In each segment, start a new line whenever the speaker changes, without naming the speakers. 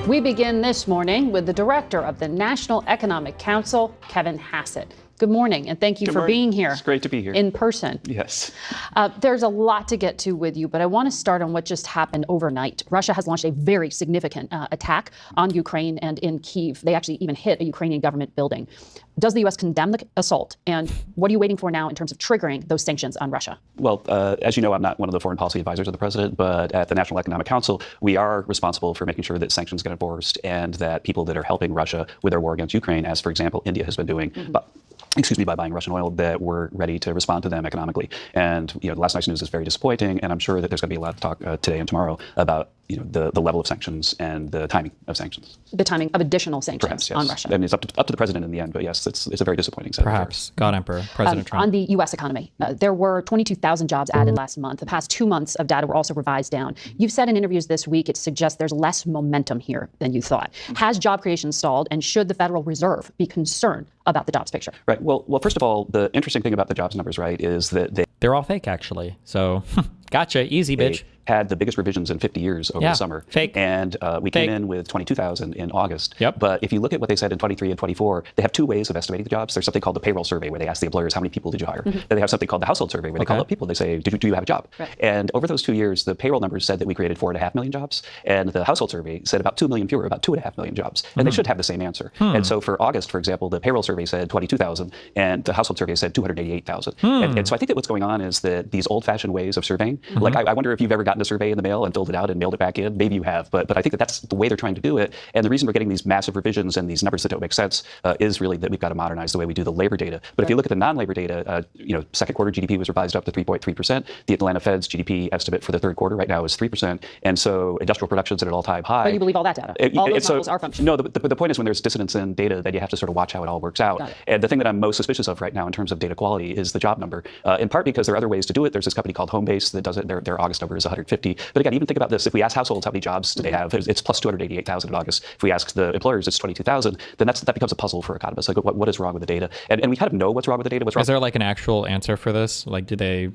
We begin this morning with the director of the National Economic Council, Kevin Hassett. Good morning, and thank you for being here.
It's great to be here.
In person.
Yes.
There's a lot to get to with you, but I want to start on what just happened overnight. Russia has launched a very significant attack on Ukraine and in Kyiv. They actually even hit a Ukrainian government building. Does the U.S. condemn the assault? And what are you waiting for now in terms of triggering those sanctions on Russia?
Well, as you know, I'm not one of the foreign policy advisors of the president, but at the National Economic Council, we are responsible for making sure that sanctions get enforced and that people that are helping Russia with their war against Ukraine, as, for example, India has been doing, by buying Russian oil, that we're ready to respond to them economically. And last night's news is very disappointing, and I'm sure that there's going to be a lot of talk today and tomorrow about the level of sanctions and the timing of sanctions.
The timing of additional sanctions
Perhaps, yes.
on Russia.
And it's up to the president in the end, but yes, it's a very disappointing set.
Perhaps. God Emperor, President Trump.
On the U.S. economy, there were 22,000 jobs added last month. The past 2 months of data were also revised down. You've said in interviews this week it suggests there's less momentum here than you thought. Has job creation stalled, and should the Federal Reserve be concerned about the jobs picture?
Right. Well, first of all, the interesting thing about the jobs numbers, right, is that
they're all fake, actually. So, gotcha. Easy, bitch.
Had the biggest revisions in 50 years over the summer.
Fake.
And we came in with 22,000 in August.
Yep.
But if you look at what they said in 23 and 24, they have two ways of estimating the jobs. There's something called the payroll survey, where they ask the employers, how many people did you hire? Then they have something called the household survey, where they call up people. They say, do you have a job?
Right.
And over those 2 years, the payroll numbers said that we created 4.5 million jobs. And the household survey said about 2 million fewer, about 2.5 million jobs. And they should have the same answer. And so for August, for example, the payroll survey said 22,000, and the household survey said 288,000. And so I think that what's going on is that these old-fashioned ways of surveying, like I wonder if you've ever gotten a survey in the mail and filled it out and mailed it back in. Maybe you have, but I think that's the way they're trying to do it. And the reason we're getting these massive revisions and these numbers that don't make sense is really that we've got to modernize the way we do the labor data. But if you look at the non-labor data, second quarter GDP was revised up to 3.3%. The Atlanta Fed's GDP estimate for the third quarter right now is 3%. And so industrial production's at an all-time high.
But you believe all that data? All those models are functioning?
No, the point is when there's dissonance in data, then you have to sort of watch how it all works out. And the thing that I'm most suspicious of right now in terms of data quality is the job number, in part because there are other ways to do it. There's this company called Homebase that does it. Their August number is 150. But again, even think about this. If we ask households how many jobs do they have, it's plus 288,000 in August. If we ask the employers, it's 22,000. Then that becomes a puzzle for economists. Like, what is wrong with the data? And we kind of know what's wrong with the data.
Is there like an actual answer for this? Like, the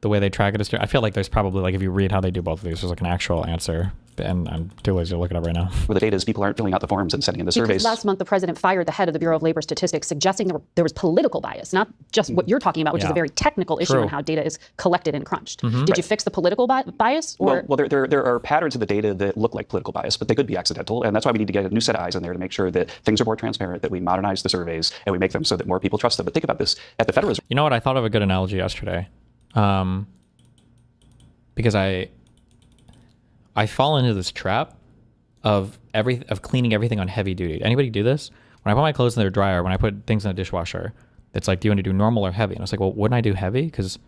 way they track it is, I feel like there's probably, like, if you read how they do both of these, there's like an actual answer. And I'm too lazy to look it up right now.
Where the data is people aren't filling out the forms and sending in the surveys.
Last month, the president fired the head of the Bureau of Labor Statistics, suggesting there was political bias, not just what you're talking about, which is a very technical issue on how data is collected and crunched. Did you fix the political bias? Or?
Well, there are patterns in the data that look like political bias, but they could be accidental. And that's why we need to get a new set of eyes in there to make sure that things are more transparent, that we modernize the surveys, and we make them so that more people trust them. But think about this. At the Federal Reserve.
You know what? I thought of a good analogy yesterday. Because I fall into this trap of cleaning everything on heavy duty. Anybody do this? When I put my clothes in their dryer, when I put things in a dishwasher, it's like, do you want to do normal or heavy? And I was like, well, wouldn't I do heavy? Because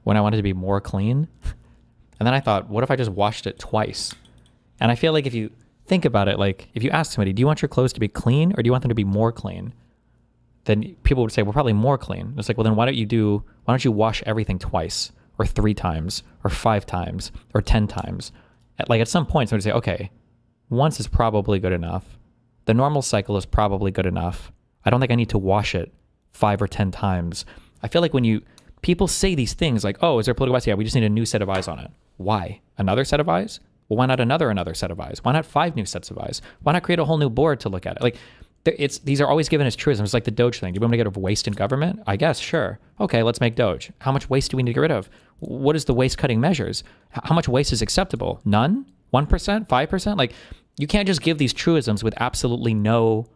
when I wanted to be more clean. And then I thought, what if I just washed it twice? And I feel like if you think about it, like if you ask somebody, do you want your clothes to be clean or do you want them to be more clean? Then people would say, well, probably more clean. It's like, well, then why don't you wash everything twice or 3 times or 5 times or 10 times? At some point, somebody would say, okay, once is probably good enough. The normal cycle is probably good enough. I don't think I need to wash it 5 or 10 times. I feel like when people say these things like, oh, is there political bias? Yeah, we just need a new set of eyes on it. Why? Another set of eyes? Well, why not another set of eyes? Why not 5 new sets of eyes? Why not create a whole new board to look at it? Like, these are always given as truisms. It's like the Doge thing. Do we want to get rid of waste in government? I guess, sure. Okay, let's make Doge. How much waste do we need to get rid of? What is the waste cutting measures? How much waste is acceptable? None? 1%? 5%? Like, you can't just give these truisms with absolutely no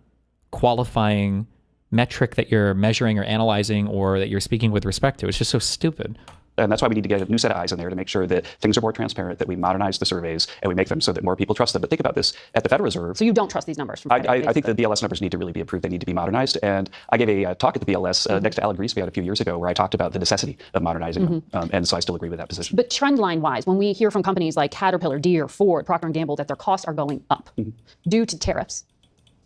qualifying metric that you're measuring or analyzing or that you're speaking with respect to. It's just so stupid.
And that's why we need to get a new set of eyes in there to make sure that things are more transparent, that we modernize the surveys, and we make them so that more people trust them. But think about this. At the Federal Reserve...
So you don't trust these numbers? From
I think the BLS numbers need to really be improved. They need to be modernized. And I gave a talk at the BLS next to Alan Greenspan a few years ago where I talked about the necessity of modernizing them. And so I still agree with that position.
But trend line-wise, when we hear from companies like Caterpillar, Deere, Ford, Procter & Gamble that their costs are going up due to tariffs,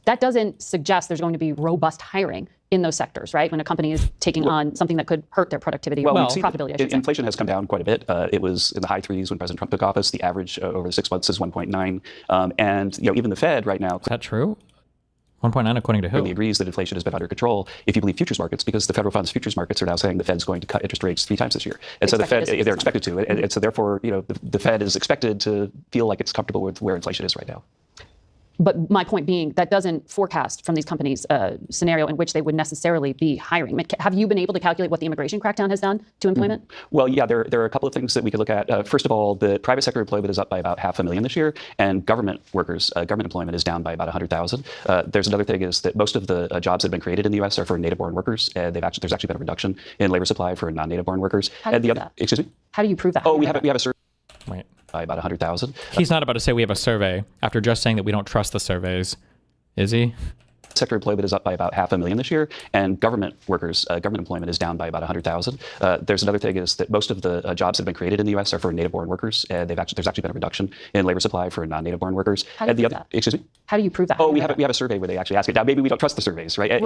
that doesn't suggest there's going to be robust hiring in those sectors, right? When a company is taking on something that could hurt their productivity or profitability, I should say.
Inflation has come down quite a bit. It was in the high 3s when President Trump took office. The average over the 6 months is 1.9. And even the Fed right now...
Is that true? 1.9 according to who?
Really agrees that inflation has been under control if you believe futures markets, because the federal funds futures markets are now saying the Fed's going to cut interest rates 3 times this year. And so the Fed, they're expected to. And so therefore, the Fed is expected to feel like it's comfortable with where inflation is right now.
But my point being, that doesn't forecast from these companies a scenario in which they would necessarily be hiring. I mean, have you been able to calculate what the immigration crackdown has done to employment?
Well, yeah, there are a couple of things that we could look at. First of all, the private sector employment is up by about 500,000 this year, and government workers, government employment is down by about 100,000. There's another thing is that most of the jobs that have been created in the U.S. are for native-born workers, and there's actually been a reduction in labor supply for non-native-born workers.
How do you prove that?
Excuse me?
How do you prove that?
Oh, we have a survey.
Wait.
By about 100,000.
He's not about to say we have a survey after just saying that we don't trust the surveys, is he?
Sector employment is up by about 500,000 this year, and government workers, government employment is down by about 100,000. There's another thing is that most of the jobs that have been created in the U.S. are for native-born workers, and there's actually been a reduction in labor supply for non-native-born workers.
How do you prove that?
Excuse me?
How do you prove that?
Oh, we have a survey where they actually ask it. Now, maybe we don't trust the surveys, right?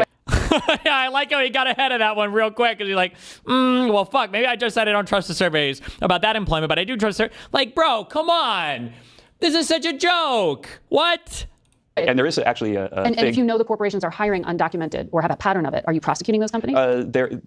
Yeah, I like how he got ahead of that one real quick because he's like, well, fuck, maybe I just said I don't trust the surveys about that employment, but I do trust like, bro, come on. This is such a joke. What?
And there is actually a
and
thing.
if you know the corporations are hiring undocumented or have a pattern of it, are you prosecuting those companies?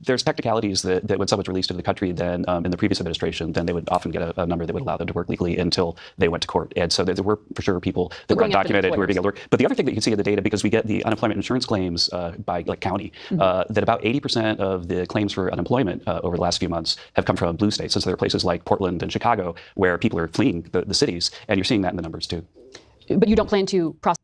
There's technicalities that when someone's released into the country, then in the previous administration, then they would often get a number that would allow them to work legally until they went to court. And so there were for sure people that were undocumented who were being able to work. But the other thing that you can see in the data, because we get the unemployment insurance claims by county, that about 80% of the claims for unemployment over the last few months have come from blue states. And so there are places like Portland and Chicago where people are fleeing the cities, and you're seeing that in the numbers too.
But you don't plan to prosecute?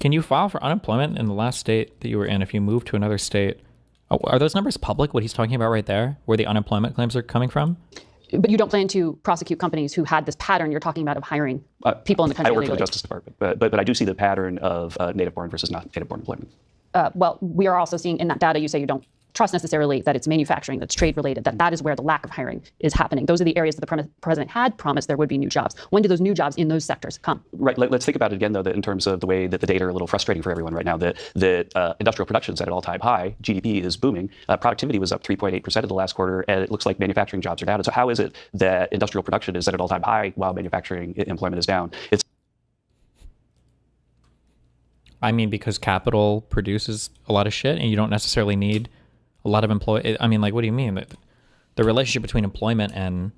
Can you file for unemployment in the last state that you were in if you move to another state? Oh, are those numbers public, what he's talking about right there, where the unemployment claims are coming from?
But you don't plan to prosecute companies who had this pattern you're talking about of hiring people in the country
I work for
illegally?
the Justice Department, but I do see the pattern of native-born versus not native-born employment.
Well, we are also seeing in that data, you say you don't trust necessarily that it's manufacturing, that's trade related, that is where the lack of hiring is happening. Those are the areas that the president had promised there would be new jobs. When do those new jobs in those sectors come? Right.
Let's think about it again, though, that in terms of the way that the data are a little frustrating for everyone right now, that industrial production is at an all-time high, GDP is booming, productivity was up 3.8% in the last quarter, and it looks like manufacturing jobs are down. And so how is it that industrial production is at an all-time high while manufacturing employment is down?
I mean, because capital produces a lot of shit and you don't necessarily need a lot of I mean, like, what do you mean? The relationship between employment and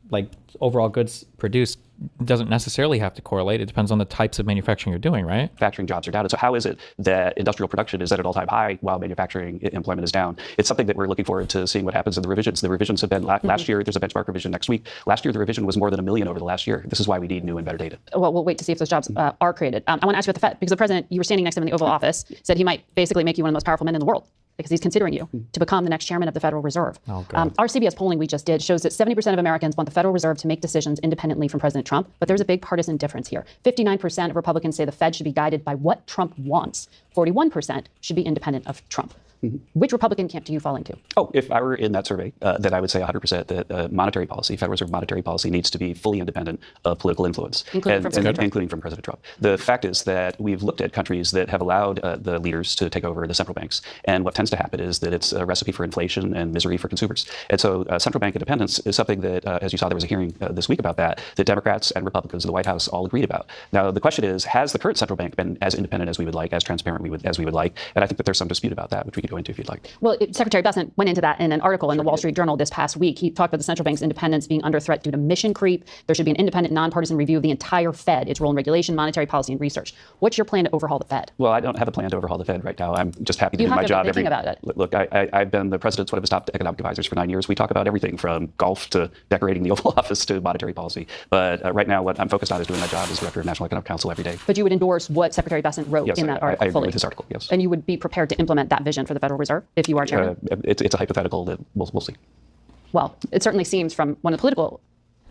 like overall goods produced doesn't necessarily have to correlate. It depends on the types of manufacturing you're doing, right?
Manufacturing jobs are down. And so how is it that industrial production is at an all-time high while manufacturing employment is down? It's something that we're looking forward to seeing what happens in the revisions. The revisions have been last year. There's a benchmark revision next week. Last year, the revision was more than 1 million over the last year. This is why we need new and better data.
Well, we'll wait to see if those jobs are created. I want to ask you about the Fed, because the president, you were standing next to him in the Oval Office, said he might basically make you one of the most powerful men in the world, because he's considering you to become the next chairman of the Federal Reserve.
Oh, God.
Our CBS polling we just did shows that 70% of Americans want the Federal Reserve to make decisions independently from President Trump, but there's a big partisan difference here. 59% of Republicans say the Fed should be guided by what Trump wants. 41% should be independent of Trump. Which Republican camp do you fall into?
Oh, if I were in that survey, then I would say 100% that monetary policy, Federal Reserve monetary policy, needs to be fully independent of political influence, including from President Trump. The fact is that we've looked at countries that have allowed the leaders to take over the central banks, and what tends to happen is that it's a recipe for inflation and misery for consumers. And so central bank independence is something that, as you saw, there was a hearing this week about that Democrats and Republicans in the White House all agreed about. Now, the question is, has the current central bank been as independent as we would like, as transparent as we would like? And I think that there's some dispute about that, which we could go into if you'd like.
Well, Secretary Bessent went into that in an article in the Wall Street Journal this past week. He talked about the central bank's independence being under threat due to mission creep. There should be an independent, nonpartisan review of the entire Fed, its role in regulation, monetary policy, and research. What's your plan to overhaul the Fed?
Well, I don't have a plan to overhaul the Fed right now. I'm just happy to
You
do my job.
Thinking about it.
Look, I've been the president's one of his top economic advisors for 9 years. We talk about everything from golf to decorating the Oval Office to monetary policy. But right now, what I'm focused on is doing my job as director of National Economic Council every day.
But you would endorse what Secretary Bessent wrote in that article
I agree
fully?
with his article, yes.
And you would be prepared to implement that vision for the Federal Reserve if you are chairman?
It's a hypothetical that we'll see.
Well, it certainly seems from one of the political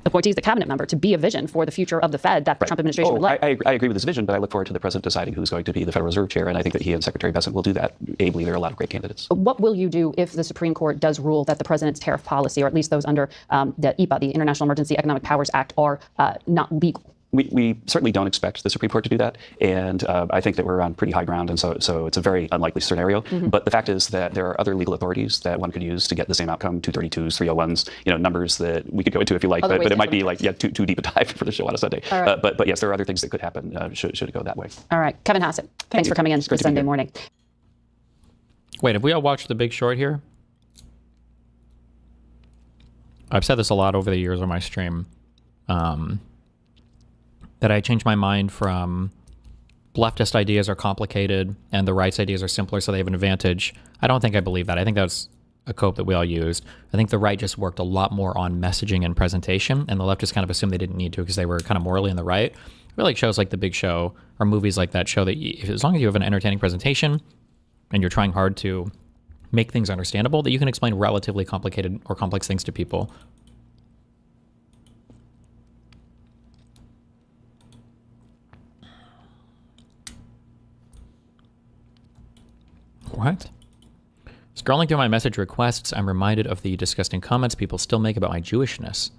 appointees, the cabinet member, to be a vision for the future of the Fed that the Trump administration would like.
I agree with this vision, but I look forward to the president deciding who's going to be the Federal Reserve chair, and I think that he and Secretary Bessent will do that ably. There are a lot of great candidates.
What will you do if the Supreme Court does rule that the president's tariff policy, or at least those under the EPA, the International Emergency Economic Powers Act, are not legal?
We certainly don't expect the Supreme Court to do that, and I think that we're on pretty high ground, and so it's a very unlikely scenario. But the fact is that there are other legal authorities that one could use to get the same outcome: 232s, 301s, numbers that we could go into if you like, but it might be like too deep a dive for the show on a Sunday.
Right.
But yes, there are other things that could happen should it go that way.
All right, Kevin Hassett, thanks for coming in this Sunday morning.
Wait, have we all watched The Big Short here? I've said this a lot over the years on my stream, that I changed my mind from leftist ideas are complicated and the right's ideas are simpler, so they have an advantage. I don't think I believe that. I think that's a cope that we all used. I think the right just worked a lot more on messaging and presentation, and the left just kind of assumed they didn't need to because they were kind of morally in the right. I feel like shows like The Big Show or movies like that show that as long as you have an entertaining presentation and you're trying hard to make things understandable, that you can explain relatively complicated or complex things to people. What? Scrolling through my message requests, I'm reminded of the disgusting comments people still make about my Jewishness.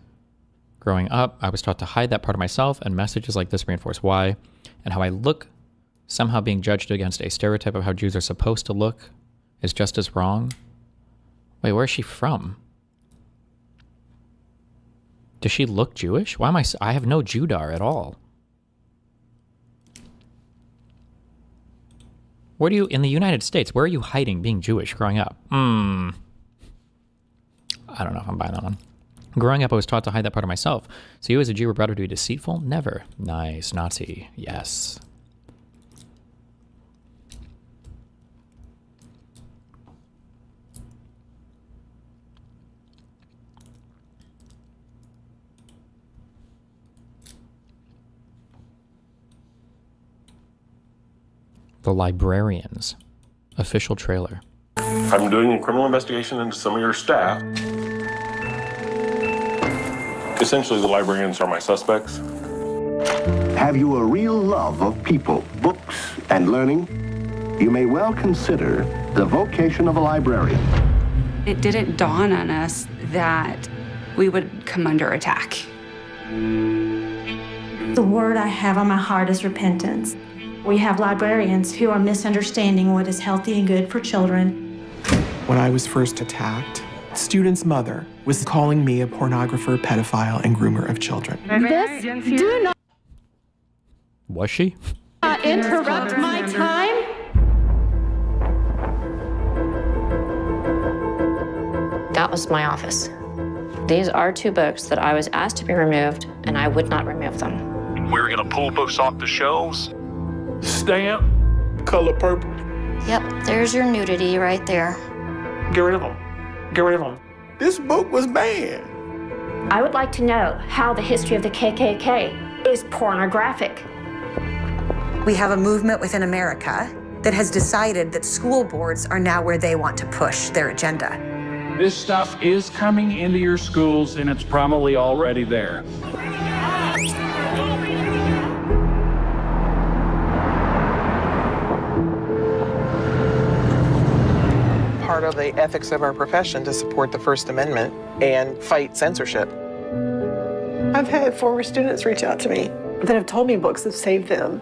Growing up, I was taught to hide that part of myself, and messages like this reinforce why, and how I look, somehow being judged against a stereotype of how Jews are supposed to look, is just as wrong. Wait, where is she from? Does she look Jewish? Why am I have no Judar at all. Where do you, in the United States, where are you hiding being Jewish growing up? I don't know if I'm buying that one. Growing up, I was taught to hide that part of myself. So you as a Jew were brought up to be deceitful? Never. Nice. Nazi. Yes. The Librarians. Official trailer.
I'm doing a criminal investigation into some of your staff. Essentially, the librarians are my suspects.
Have you a real love of people, books, and learning? You may well consider the vocation of a librarian.
It didn't dawn on us that we would come under attack.
The word I have on my heart is repentance. We have librarians who are misunderstanding what is healthy and good for children.
When I was first attacked, a student's mother was calling me a pornographer, pedophile, and groomer of children.
This do not
Was she?
interrupt my time.
That was my office. These are 2 books that I was asked to be removed, and I would not remove them.
We're gonna pull books off the shelves. Stamp, color purple.
Yep, there's your nudity right there.
Get rid of them. Get rid of them. This book was banned.
I would like to know how the history of the KKK is pornographic.
We have a movement within America that has decided that school boards are now where they want to push their agenda.
This stuff is coming into your schools, and it's probably already there.
Part of the ethics of our profession to support the First Amendment and fight censorship.
I've had former students reach out to me that have told me books have saved them.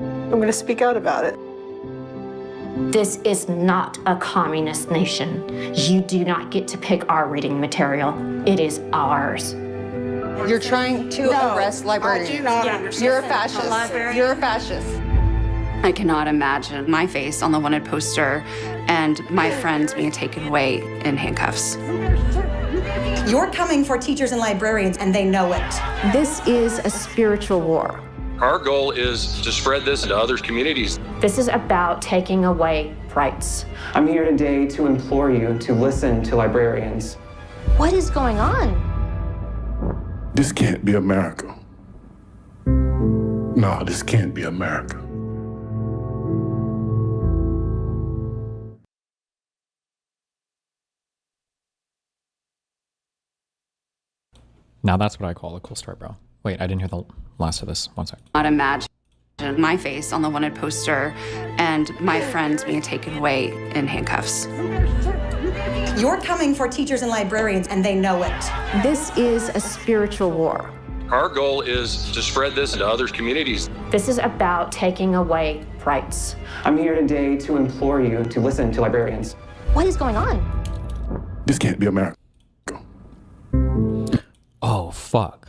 I'm going to speak out about it.
This is not a communist nation. You do not get to pick our reading material. It is ours.
You're trying to arrest librarians.
I do not understand.
You're a fascist. You're a fascist.
I cannot imagine my face on the wanted poster and my friends being taken away in handcuffs.
You're coming for teachers and librarians, and they know it.
This is a spiritual war.
Our goal is to spread this to other communities.
This is about taking away rights.
I'm here today to implore you to listen to librarians.
What is going on?
This can't be America. No, this can't be America.
Now that's what I call a cool start, bro. Wait, I didn't hear the last of this. One sec.
Not imagine my face on the wanted poster and my friends being taken away in handcuffs.
You're coming for teachers and librarians, and they know it.
This is a spiritual war.
Our goal is to spread this to other communities.
This is about taking away rights.
I'm here today to implore you to listen to librarians.
What is going on?
This can't be America.
Oh, fuck.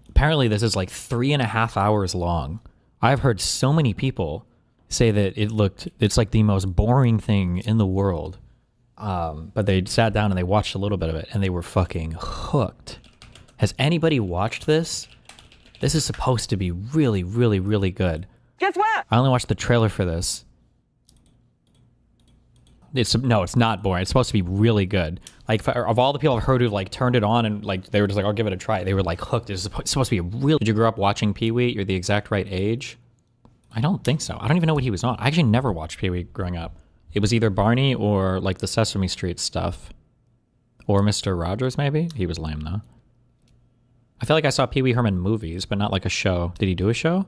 Apparently this is like 3.5 hours long. I've heard so many people say that it's like the most boring thing in the world. But they sat down and they watched a little bit of it, and they were fucking hooked. Has anybody watched this? This is supposed to be really, really, really good.
Guess what?
I only watched the trailer for this. It's not boring. It's supposed to be really good. Like, of all the people I've heard who like turned it on and like they were just like, I'll give it a try. They were like hooked. It's supposed to be a really. Did you grow up watching Pee-wee? You're the exact right age. I don't think so. I don't even know what he was on. I actually never watched Pee-wee growing up. It was either Barney or like the Sesame Street stuff, or Mr. Rogers maybe. He was lame though. I feel like I saw Pee-wee Herman movies, but not like a show. Did he do a show?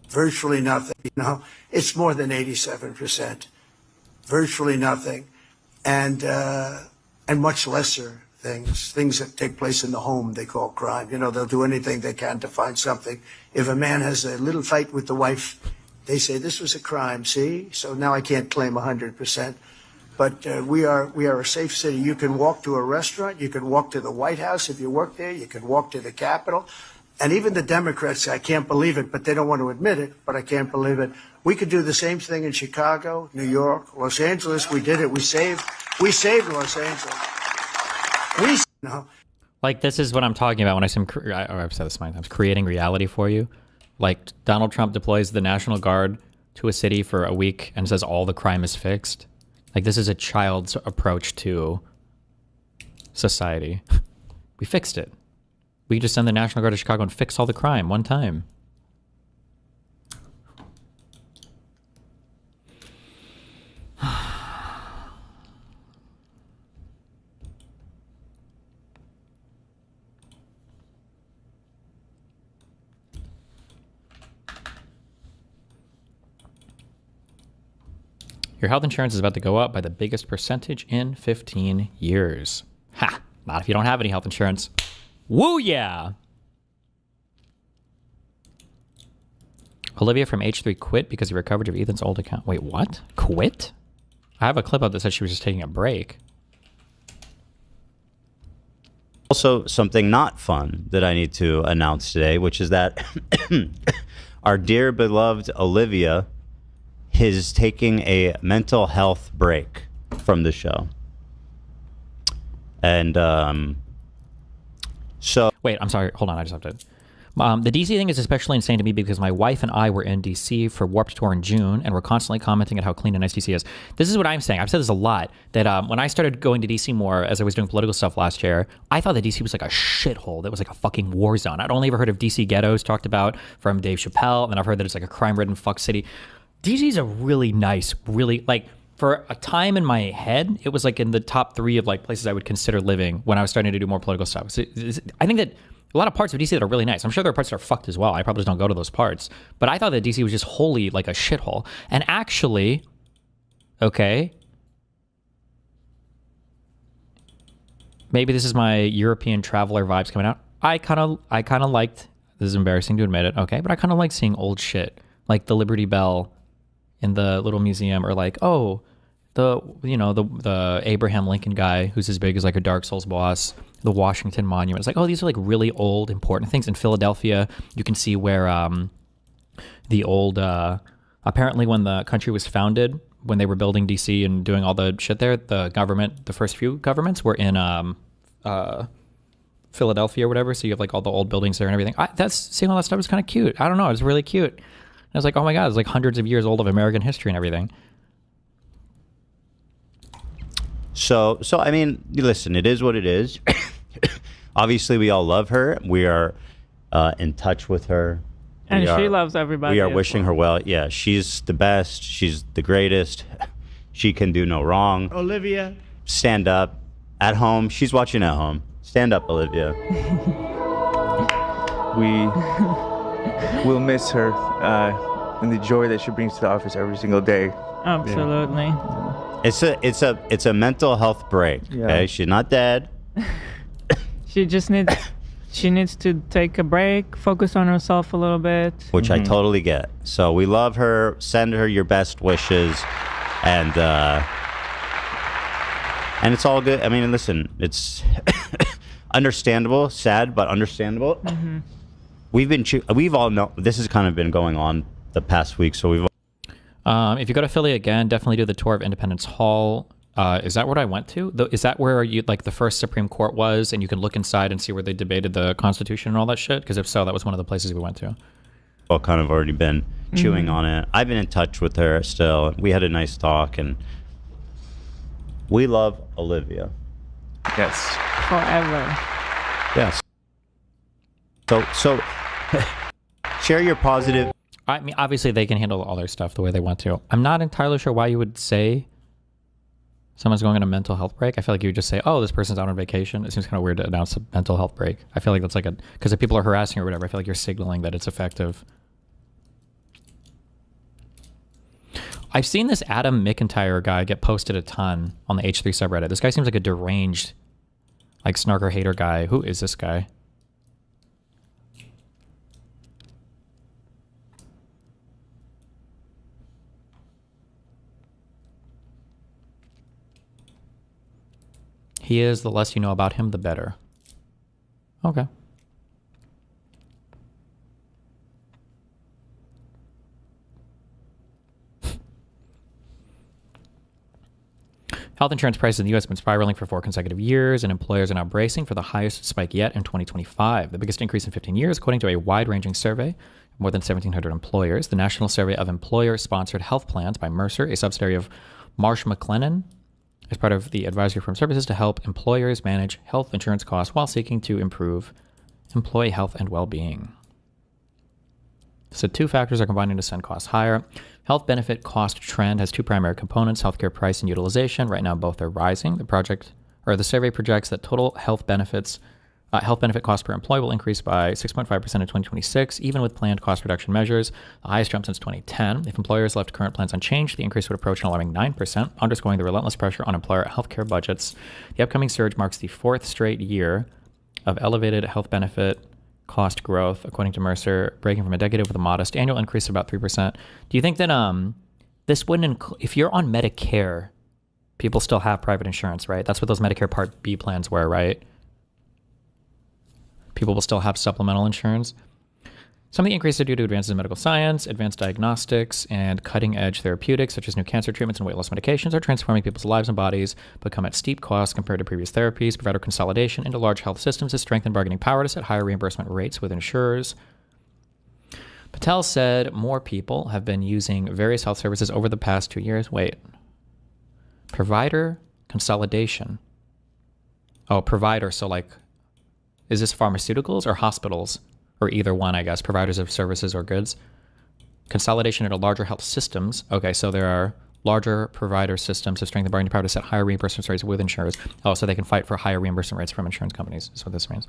Virtually nothing, it's more than 87%. Virtually nothing. And much lesser things that take place in the home they call crime. They'll do anything they can to find something. If a man has a little fight with the wife, they say this was a crime, see? So now I can't claim 100%. But we are a safe city. You can walk to a restaurant, you can walk to the White House if you work there, you can walk to the Capitol. And even the Democrats, I can't believe it, but they don't want to admit it, but I can't believe it. We could do the same thing in Chicago, New York, Los Angeles. We did it. We saved Los Angeles.
Like, this is what I'm talking about when I say, I've said this many times, creating reality for you. Like, Donald Trump deploys the National Guard to a city for a week and says all the crime is fixed. Like, this is a child's approach to society. We fixed it. We could just send the National Guard to Chicago and fix all the crime one time. Your health insurance is about to go up by the biggest percentage in 15 years. Ha! Not if you don't have any health insurance. Woo yeah! Olivia from H3 quit because he recovered of Ethan's old account. Wait, what? Quit? I have a clip up that said she was just taking a break.
Also, something not fun that I need to announce today, which is that our dear beloved Olivia is taking a mental health break from the show. And so...
Wait, I'm sorry. Hold on. I just have to... the DC thing is especially insane to me because my wife and I were in DC for Warped Tour in June, and we're constantly commenting at how clean and nice DC is. This is what I'm saying. I've said this a lot, that when I started going to DC more as I was doing political stuff last year, I thought that DC was like a shithole. That was like a fucking war zone. I'd only ever heard of DC ghettos talked about from Dave Chappelle, and then I've heard that it's like a crime-ridden fuck city. DC's a really nice, really, like, for a time in my head, it was like in the top 3 of like places I would consider living when I was starting to do more political stuff. So I think that a lot of parts of DC that are really nice. I'm sure there are parts that are fucked as well. I probably just don't go to those parts. But I thought that DC was just wholly like a shithole. And actually, okay, maybe this is my European traveler vibes coming out. I kind of liked, this is embarrassing to admit it, okay, but I kind of like seeing old shit like the Liberty Bell in the little museum, or like, oh, the Abraham Lincoln guy who's as big as like a Dark Souls boss, the Washington Monument. It's like, oh, these are like really old, important things. In Philadelphia, you can see where the old, apparently when the country was founded, when they were building DC and doing all the shit there, the government, the first few governments were in Philadelphia or whatever. So you have like all the old buildings there and everything. Seeing all that stuff was kind of cute. I don't know. It was really cute. I was like, oh my God, it's like hundreds of years old of American history and everything.
So I mean, listen, it is what it is. Obviously, we all love her. We are in touch with her.
And she loves everybody.
We are wishing her well. Yeah, she's the best. She's the greatest. She can do no wrong.
Olivia.
Stand up. At home. She's watching at home. Stand up, Olivia.
We'll miss her and the joy that she brings to the office every single day.
Absolutely.
Yeah.
It's a mental health break. Okay, she's not dead.
She just needs She needs to take a break, focus on herself a little bit.
Which I totally get. So we love her. Send her your best wishes. And it's all good. I mean, listen, it's understandable, sad, but understandable. We've all know this has kind of been going on the past week. So we've.
If you go to Philly again, definitely do the tour of Independence Hall. Is that what I went to? Is that where you like the first Supreme Court was, and you can look inside and see where they debated the Constitution and all that shit? Because if so, that was one of the places we went to.
All kind of already been chewing on it. I've been in touch with her still. We had a nice talk, and we love Olivia.
Yes.
Forever.
Yes. So share your positive.
I mean, obviously they can handle all their stuff the way they want to. I'm not entirely sure why you would say someone's going on a mental health break. I feel like you would just say, oh, this person's out on vacation. It seems kind of weird to announce a mental health break. I feel like that's like because if people are harassing or whatever, I feel like you're signaling that it's effective. I've seen this Adam McIntyre guy get posted a ton on the H3 subreddit. This guy seems like a deranged, like snarker hater guy. Who is this guy? He is, the less you know about him, the better. Okay. Health insurance prices in the U.S. have been spiraling for 4 consecutive years, and employers are now bracing for the highest spike yet in 2025, the biggest increase in 15 years, according to a wide-ranging survey of more than 1,700 employers. The National Survey of Employer-Sponsored Health Plans by Mercer, a subsidiary of Marsh McLennan, as part of the advisory firm services to help employers manage health insurance costs while seeking to improve employee health and well-being. So 2 factors are combining to send costs higher. Health benefit cost trend has 2 primary components: healthcare price and utilization. Right now, both are rising. The survey projects that total health benefit cost per employee will increase by 6.5% in 2026, even with planned cost reduction measures, the highest jump since 2010. If employers left current plans unchanged, the increase would approach an alarming 9%, underscoring the relentless pressure on employer healthcare budgets. The upcoming surge marks the 4th straight year of elevated health benefit cost growth, according to Mercer, breaking from a decade with a modest annual increase of about 3%. Do you think that this wouldn't if you're on Medicare, people still have private insurance, right? That's what those Medicare Part B plans were, right? People will still have supplemental insurance. Some of the increases are due to advances in medical science, advanced diagnostics, and cutting-edge therapeutics, such as new cancer treatments and weight loss medications, are transforming people's lives and bodies, but come at steep costs compared to previous therapies. Provider consolidation into large health systems has strengthened bargaining power to set higher reimbursement rates with insurers. Patel said more people have been using various health services over the past 2 years. Wait. Provider consolidation. Oh, provider, so like, is this pharmaceuticals or hospitals? Or either one, I guess, providers of services or goods. Consolidation into larger health systems. Okay, so there are larger provider systems to strengthen bargaining power to set higher reimbursement rates with insurers. Oh, so they can fight for higher reimbursement rates from insurance companies. That's what this means.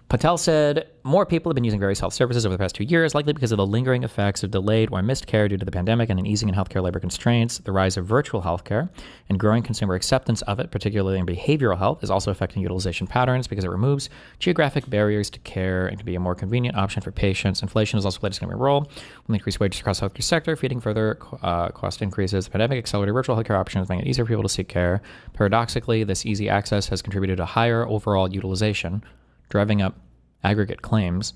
Patel said more people have been using various health services over the past 2 years, likely because of the lingering effects of delayed or missed care due to the pandemic and an easing in healthcare labor constraints. The rise of virtual healthcare and growing consumer acceptance of it, particularly in behavioral health, is also affecting utilization patterns because it removes geographic barriers to care and can be a more convenient option for patients. Inflation has also played a significant role with increased wages across the healthcare sector, feeding further cost increases. The pandemic accelerated virtual healthcare options, making it easier for people to seek care. Paradoxically, this easy access has contributed to higher overall utilization, driving up aggregate claims.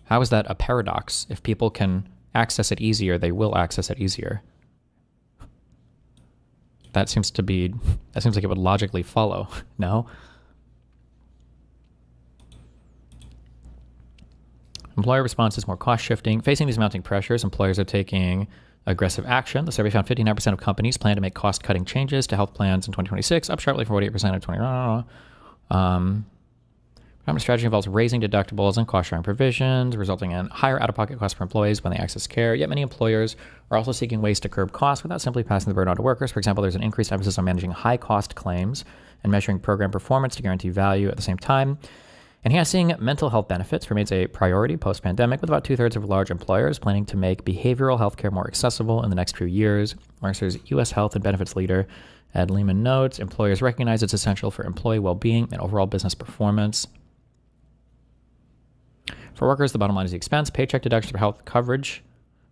How is that a paradox? If people can access it easier, they will access it easier. That seems like it would logically follow. No? Employer response is more cost shifting. Facing these mounting pressures, employers are taking aggressive action. The survey found 59% of companies plan to make cost cutting changes to health plans in 2026, up sharply from 48% in 2020. Retirement strategy involves raising deductibles and cost-sharing provisions, resulting in higher out-of-pocket costs for employees when they access care. Yet many employers are also seeking ways to curb costs without simply passing the burden on to workers. For example, there's an increased emphasis on managing high-cost claims and measuring program performance to guarantee value at the same time. Enhancing mental health benefits remains a priority post-pandemic, with about 2/3 of large employers planning to make behavioral health care more accessible in the next few years. Mercer's U.S. health and benefits leader, Ed Lehman, notes employers recognize it's essential for employee well-being and overall business performance. For workers, the bottom line is the expense. Paycheck deductions for health coverage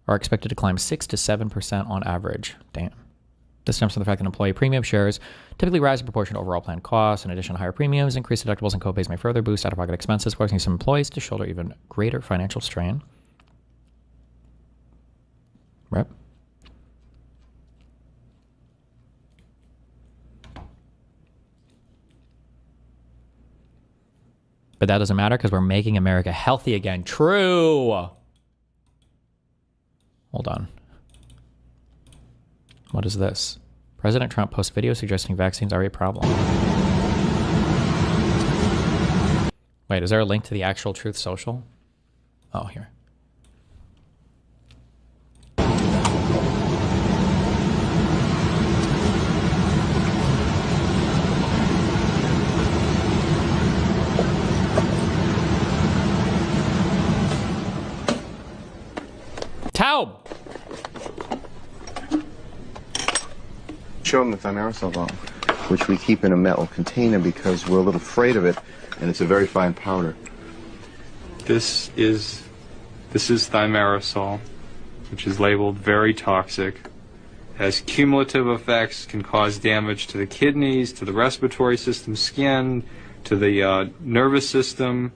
are expected to climb 6 to 7% on average. Damn. This stems from the fact that employee premium shares typically rise in proportion to overall plan costs. In addition, higher premiums, increased deductibles, and copays may further boost out-of-pocket expenses, forcing some employees to shoulder even greater financial strain. Right? But that doesn't matter because we're making America healthy again. True. Hold on. What is this? President Trump posts video suggesting vaccines are a problem. Wait, is there a link to the actual Truth Social? Oh, here. Taub!
Show them the thimerosal bottle, which we keep in a metal container because we're a little afraid of it, and it's a very fine powder.
This is thimerosal, which is labeled very toxic. Has cumulative effects, can cause damage to the kidneys, to the respiratory system, skin, to the nervous system.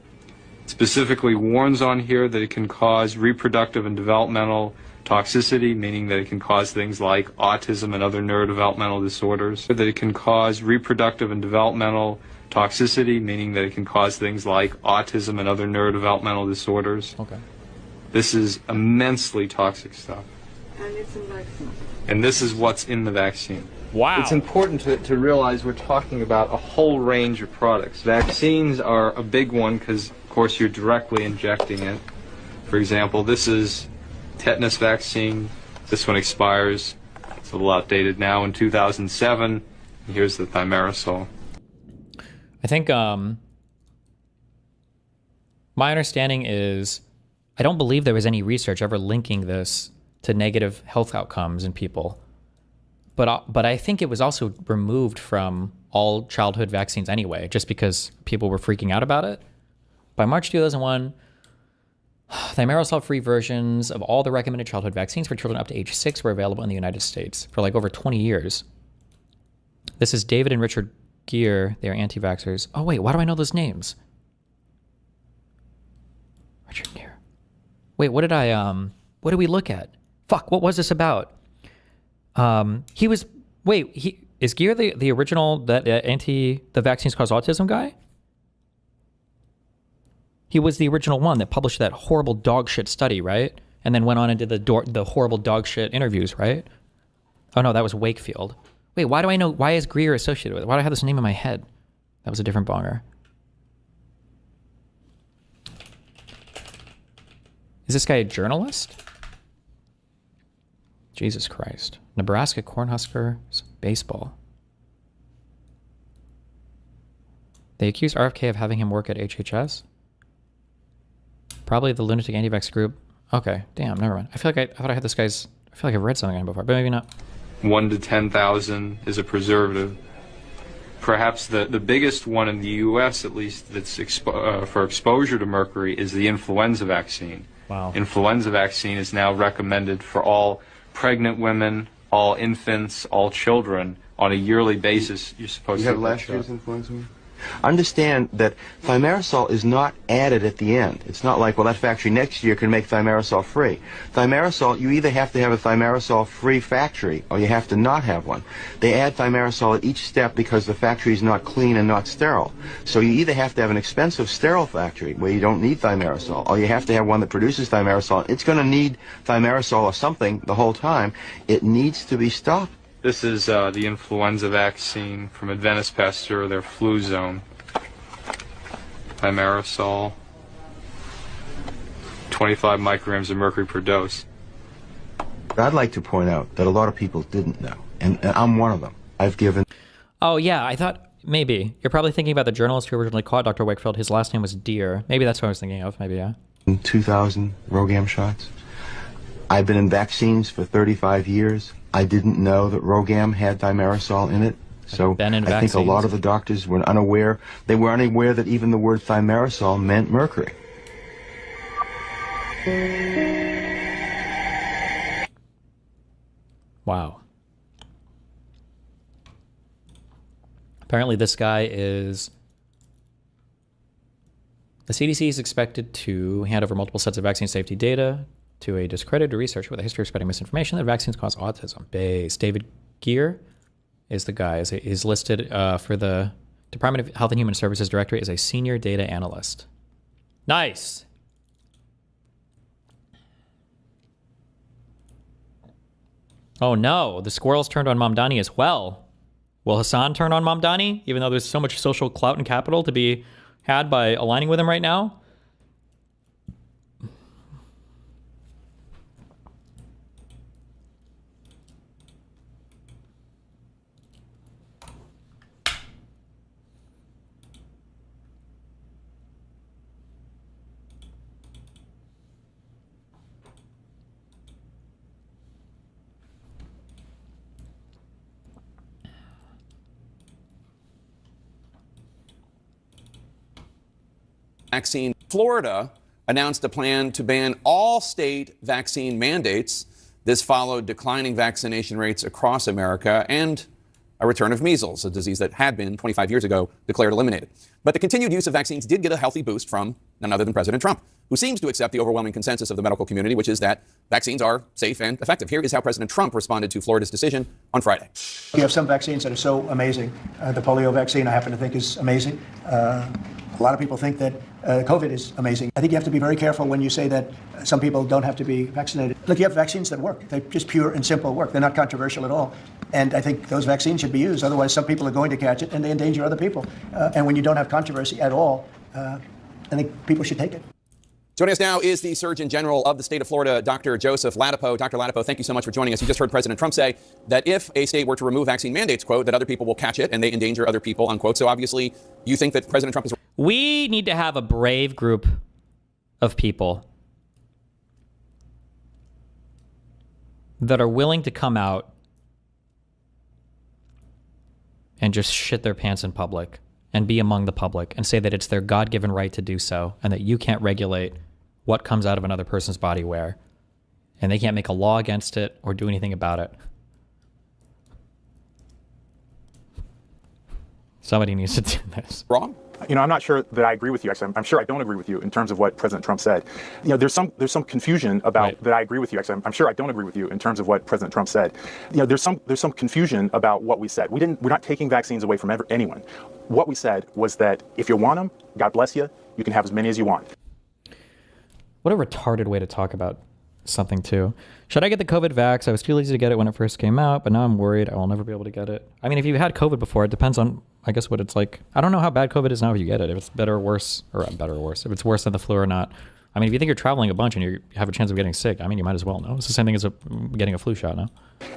It specifically warns on here that it can cause reproductive and developmental toxicity, meaning that it can cause things like autism and other neurodevelopmental disorders. That it can cause reproductive and developmental toxicity, meaning that it can cause things like autism and other neurodevelopmental disorders.
Okay.
This is immensely toxic stuff.
And it's in vaccine.
And this is what's in the vaccine.
Wow.
It's important to realize we're talking about a whole range of products. Vaccines are a big one because, of course, you're directly injecting it. For example, this is tetanus vaccine. This one expires. It's a little outdated now in 2007. Here's the thimerosal.
I think my understanding is I don't believe there was any research ever linking this to negative health outcomes in people. But I think it was also removed from all childhood vaccines anyway, just because people were freaking out about it. By March 2001, thimerosal-free versions of all the recommended childhood vaccines for children up to age 6 were available in the United States for like over 20 years. This is David and Richard Gere. They are anti-vaxxers. Oh wait, why do I know those names? Richard Gere. Wait, what did we look at? Fuck, what was this about? Is Gere the original that the vaccines cause autism guy? He was the original one that published that horrible dog shit study, right? And then went on and did the horrible dog shit interviews, right? Oh no, that was Wakefield. Wait, why do I know? Why is Greer associated with it? Why do I have this name in my head? That was a different bonger. Is this guy a journalist? Jesus Christ. Nebraska Cornhuskers baseball. They accused RFK of having him work at HHS. Probably the lunatic anti-vax group. Okay, damn, never mind. I feel like I thought I had this guy's. I feel like I've read something on him before, but maybe not.
1 to 10,000 is a preservative. Perhaps the biggest one in the U.S., at least, that's for exposure to mercury is the influenza vaccine.
Wow.
Influenza vaccine is now recommended for all pregnant women, all infants, all children on a yearly basis. You're supposed to
have last year's influenza? Understand that thimerosal is not added at the end. It's not like, well, that factory next year can make thimerosal free. Thimerosal, you either have to have a thimerosal free factory or you have to not have one. They add thimerosal at each step because the factory is not clean and not sterile. So you either have to have an expensive sterile factory where you don't need thimerosal, or you have to have one that produces thimerosal. It's going to need thimerosal or something the whole time. It needs to be stopped.
This is the influenza vaccine from Adventist Pasteur, their flu zone. Thimerosal, 25 micrograms of mercury per dose.
I'd like to point out that a lot of people didn't know, and I'm one of them. I've given...
Oh, yeah, I thought maybe. You're probably thinking about the journalist who originally caught Dr. Wakefield. His last name was Deere. Maybe that's what I was thinking of. Maybe, yeah.
2,000 Rogam shots. I've been in vaccines for 35 years. I didn't know that Rogam had thimerosal in it. So I think a lot of the doctors were unaware. They were unaware that even the word thimerosal meant mercury.
Wow. Apparently this guy is... The CDC is expected to hand over multiple sets of vaccine safety data to a discredited researcher with a history of spreading misinformation that vaccines cause autism. Base. David Gear is the guy. Is listed for the Department of Health and Human Services Directorate as a senior data analyst. Nice. Oh no, the squirrels turned on Mamdani as well. Will Hassan turn on Mamdani, even though there's so much social clout and capital to be had by aligning with him right now?
Vaccine. Florida announced a plan to ban all state vaccine mandates. This followed declining vaccination rates across America and a return of measles, a disease that had been 25 years ago declared eliminated. But the continued use of vaccines did get a healthy boost from none other than President Trump, who seems to accept the overwhelming consensus of the medical community, which is that vaccines are safe and effective. Here is how President Trump responded to Florida's decision on Friday.
You have some vaccines that are so amazing. The polio vaccine, I happen to think, is amazing. A lot of people think that COVID is amazing. I think you have to be very careful when you say that some people don't have to be vaccinated. Look, you have vaccines that work. They just pure and simple work. They're not controversial at all. And I think those vaccines should be used. Otherwise, some people are going to catch it and they endanger other people. And when you don't have controversy at all, I think people should take it.
Joining us now is the Surgeon General of the state of Florida, Dr. Joseph Ladapo. Dr. Ladapo, thank you so much for joining us. You just heard President Trump say that if a state were to remove vaccine mandates, quote, that other people will catch it and they endanger other people, unquote. So obviously, you think that President Trump is...
We need to have a brave group of people that are willing to come out and just shit their pants in public and be among the public and say that it's their God-given right to do so and that you can't regulate what comes out of another person's body where, and they can't make a law against it or do anything about it. Somebody needs to do this.
Wrong?
You know, I'm not sure that I agree with you. Actually, I'm sure I don't agree with you in terms of what President Trump said. You know, there's some confusion about that I agree with you. Actually, I'm sure I don't agree with you in terms of what President Trump said. You know, there's some confusion about what we said. We're not taking vaccines away from anyone. What we said was that if you want them, God bless you, you can have as many as you want.
What a retarded way to talk about something too. Should I get the COVID vax? I was too lazy to get it when it first came out, but now I'm worried I will never be able to get it. I mean, if you've had COVID before, it depends on, I guess, what it's like. I don't know how bad COVID is now if you get it. If it's better or worse, if it's worse than the flu or not. I mean, if you think you're traveling a bunch and you have a chance of getting sick, I mean, you might as well know. It's the same thing as getting a flu shot now.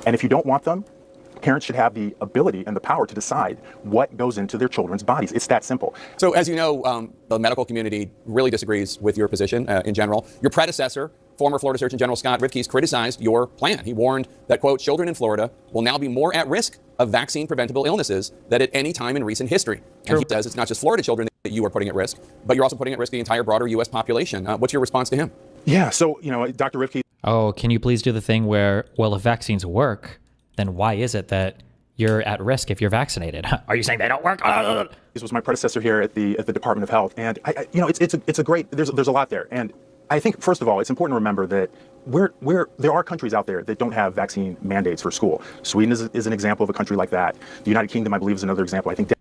And if you don't want them, parents should have the ability and the power to decide what goes into their children's bodies. It's that simple.
So as you know, the medical community really disagrees with your position in general. Your predecessor, former Florida Surgeon General Scott Ripke's, criticized your plan. He warned that, quote, children in Florida will now be more at risk of vaccine-preventable illnesses than at any time in recent history. And he says it's not just Florida children that you are putting at risk, but you're also putting at risk the entire broader U.S. population. What's your response to him?
Yeah, so, you know, Dr. Ripke...
Oh, can you please do the thing where, well, if vaccines work, then why is it that you're at risk if you're vaccinated? Are you saying they don't work?
This was my predecessor here at the Department of Health, and you know, it's a great. There's a lot there, and I think first of all, it's important to remember that there are countries out there that don't have vaccine mandates for school. Sweden is an example of a country like that. The United Kingdom, I believe, is another example. I think.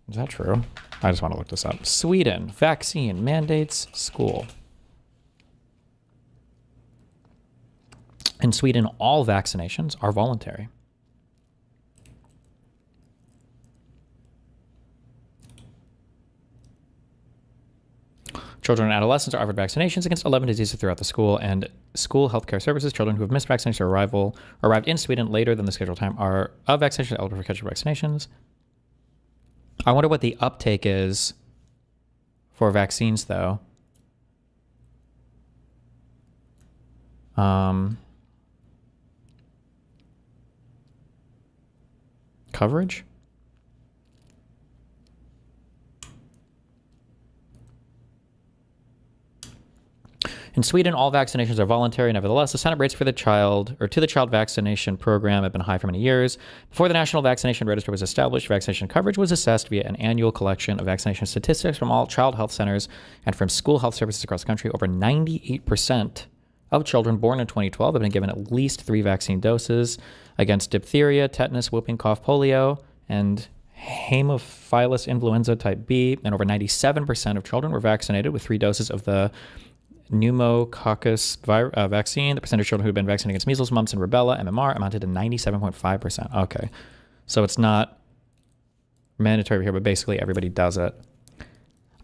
Is that true? I just want to look this up. Sweden, vaccine mandates school. In Sweden, all vaccinations are voluntary. Children and adolescents are offered vaccinations against 11 diseases throughout the school and school healthcare services. Children who have missed vaccination or arrived in Sweden later than the scheduled time are of vaccination eligible for catch-up vaccinations. I wonder what the uptake is for vaccines, though. Coverage? In Sweden, all vaccinations are voluntary. Nevertheless, the sign-up rates for the child or to the child vaccination program have been high for many years. Before the National Vaccination Register was established, vaccination coverage was assessed via an annual collection of vaccination statistics from all child health centers and from school health services across the country. Over 98% of children born in 2012 have been given at least 3 vaccine doses against diphtheria, tetanus, whooping cough, polio, and Haemophilus influenza type B, and over 97% of children were vaccinated with 3 doses of the pneumococcus vaccine. The percentage of children who had been vaccinated against measles, mumps, and rubella, MMR, amounted to 97.5%. Okay, so it's not mandatory here, but basically everybody does it.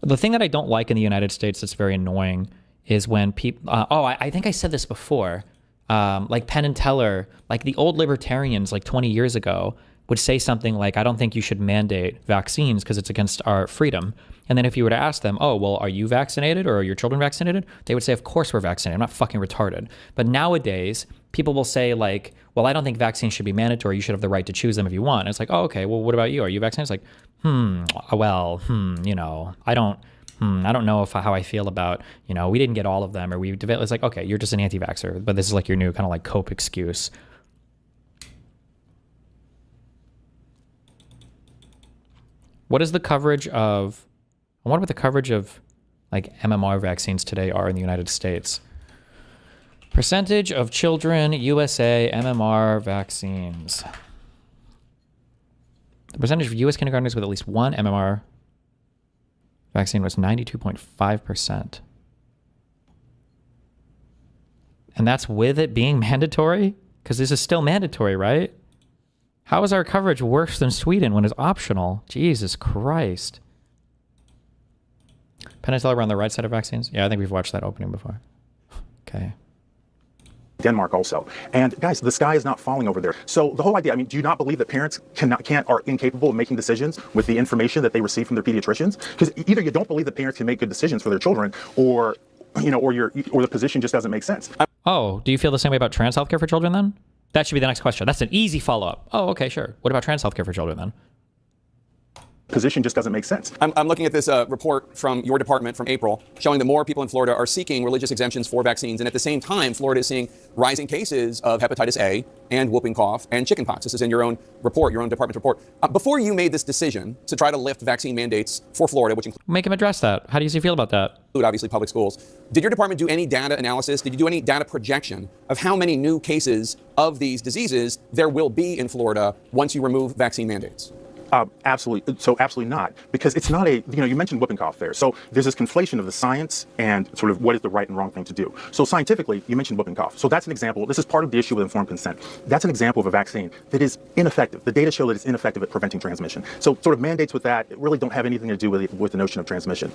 The thing that I don't like in the United States that's very annoying is when people, I think I said this before, like Penn and Teller, like the old libertarians like 20 years ago would say something like, I don't think you should mandate vaccines because it's against our freedom. And then if you were to ask them, oh, well, are you vaccinated or are your children vaccinated? They would say, of course we're vaccinated. I'm not fucking retarded. But nowadays, people will say like, well, I don't think vaccines should be mandatory. You should have the right to choose them if you want. And it's like, oh, okay, well, what about you? Are you vaccinated? It's like, you know, I don't know how I feel about, you know, we didn't get all of them, or it's like, okay, you're just an anti-vaxxer, but this is like your new kind of like cope excuse. What is the coverage of, I wonder what the coverage of like MMR vaccines today are in the United States. Percentage of children, USA, MMR vaccines. The percentage of US kindergartners with at least 1 MMR vaccine was 92.5%. And that's with it being mandatory? Because this is still mandatory, right? How is our coverage worse than Sweden when it's optional? Jesus Christ. Penn and Teller were on the right side of vaccines? Yeah, I think we've watched that opening before. Okay.
Denmark also. And guys, the sky is not falling over there. So the whole idea, I mean, do you not believe that parents are incapable of making decisions with the information that they receive from their pediatricians? Because either you don't believe that parents can make good decisions for their children, or, you know, or the position just doesn't make sense.
Oh, do you feel the same way about trans healthcare for children then? That should be the next question. That's an easy follow-up. Oh, okay, sure. What about trans healthcare for children then?
Position just doesn't make sense.
I'm looking at this report from your department from April showing that more people in Florida are seeking religious exemptions for vaccines. And at the same time, Florida is seeing rising cases of hepatitis A and whooping cough and chickenpox. This is in your own report, your own department's report. Before you made this decision to try to lift vaccine mandates for Florida, which include...
Make him address that. How do you feel about that?
Obviously public schools. Did your department do any data analysis? Did you do any data projection of how many new cases of these diseases there will be in Florida once you remove vaccine mandates?
Absolutely. So absolutely not, because it's not you mentioned whooping cough there. So there's this conflation of the science and sort of what is the right and wrong thing to do. So scientifically, you mentioned whooping cough. So that's an example. This is part of the issue with informed consent. That's an example of a vaccine that is ineffective. The data show that it's ineffective at preventing transmission. So sort of mandates with that really don't have anything to do with the notion of transmission.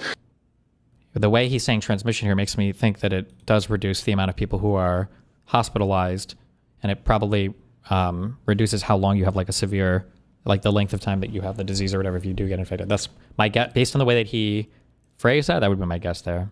The way he's saying transmission here makes me think that it does reduce the amount of people who are hospitalized, and it probably reduces how long you have like a severe, like the length of time that you have the disease or whatever if you do get infected. That's my guess. Based on the way that he phrased that, that would be my guess there.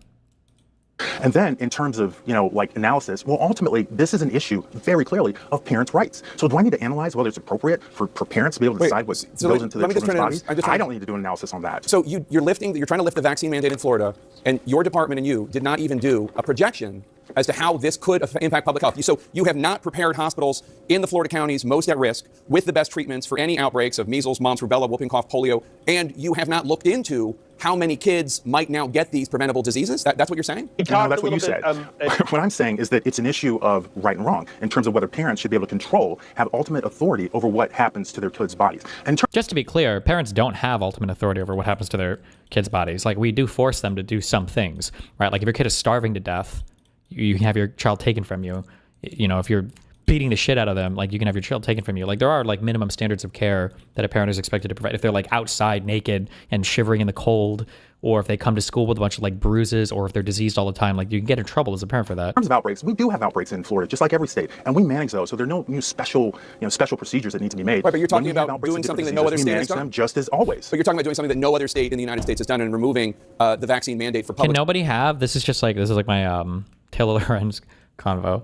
And then in terms of, like analysis, well, ultimately, this is an issue very clearly of parents' rights. So do I need to analyze whether it's appropriate for parents to be able to decide what goes into their children's bodies? I don't need to do an analysis on that.
So you're trying to lift the vaccine mandate in Florida, and your department and you did not even do a projection as to how this could impact public health. So you have not prepared hospitals in the Florida counties most at risk with the best treatments for any outbreaks of measles, mumps, rubella, whooping cough, polio, and you have not looked into how many kids might now get these preventable diseases. That's what you're saying?
No, that's what you said. What I'm saying is that it's an issue of right and wrong in terms of whether parents should be able to have ultimate authority over what happens to their kids' bodies. And
just to be clear, parents don't have ultimate authority over what happens to their kids' bodies. Like, we do force them to do some things, right? Like if your kid is starving to death, you can have your child taken from you. If you're beating the shit out of them, like you can have your child taken from you. Like there are like minimum standards of care that a parent is expected to provide. If they're like outside naked and shivering in the cold, or if they come to school with a bunch of like bruises, or if they're diseased all the time, like you can get in trouble as a parent for that.
In terms of outbreaks, we do have outbreaks in Florida, just like every state, and we manage those. So there are no new special procedures that need to be made.
Right, but you're talking about doing something that no other state has done.
Just as always.
But you're talking about doing something that no other state in the United States has done, and removing the vaccine mandate for public.
Can nobody have? This is like my Taylor Lorenz convo.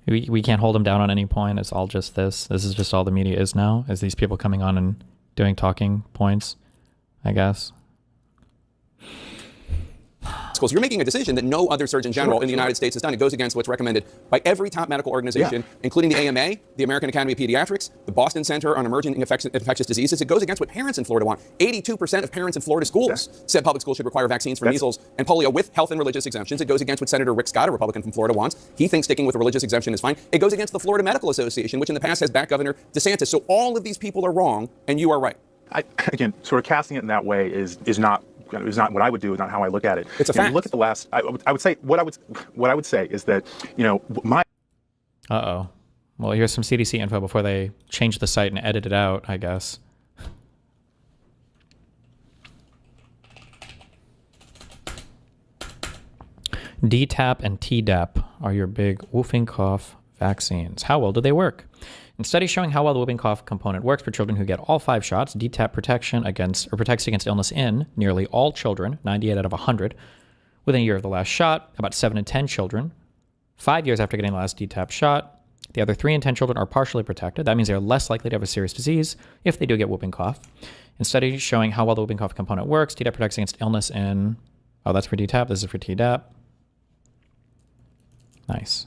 We can't hold him down on any point. It's all just this. This is just all the media is now, is these people coming on and doing talking points, I guess.
schools. You're making a decision that no other Surgeon General in the United States has done. It goes against what's recommended by every top medical organization, including the AMA, the American Academy of Pediatrics, the Boston Center on Emerging Infectious Diseases. It goes against what parents in Florida want. 82% of parents in Florida schools said public schools should require vaccines for measles and polio with health and religious exemptions. It goes against what Senator Rick Scott, a Republican from Florida, wants. He thinks sticking with a religious exemption is fine. It goes against the Florida Medical Association, which in the past has backed Governor DeSantis. So all of these people are wrong, and you are right.
Again, sort of casting it in that way is not what I would do. Is not how I look at it.
It's a fact.
Look at the last. I would say what I would say is that my.
Well, here's some CDC info before they change the site and edit it out, I guess. DTaP and Tdap are your big whooping cough vaccines. How well do they work? In studies showing how well the whooping cough component works for children who get all 5 shots, DTaP protects against illness in nearly all children, 98 out of 100, within a year of the last shot, about 7 in 10 children, 5 years after getting the last DTaP shot. The other 3 in 10 children are partially protected. That means they're less likely to have a serious disease if they do get whooping cough. In studies showing how well the whooping cough component works, DTaP protects against illness in... Oh, that's for DTaP. This is for Tdap. Nice.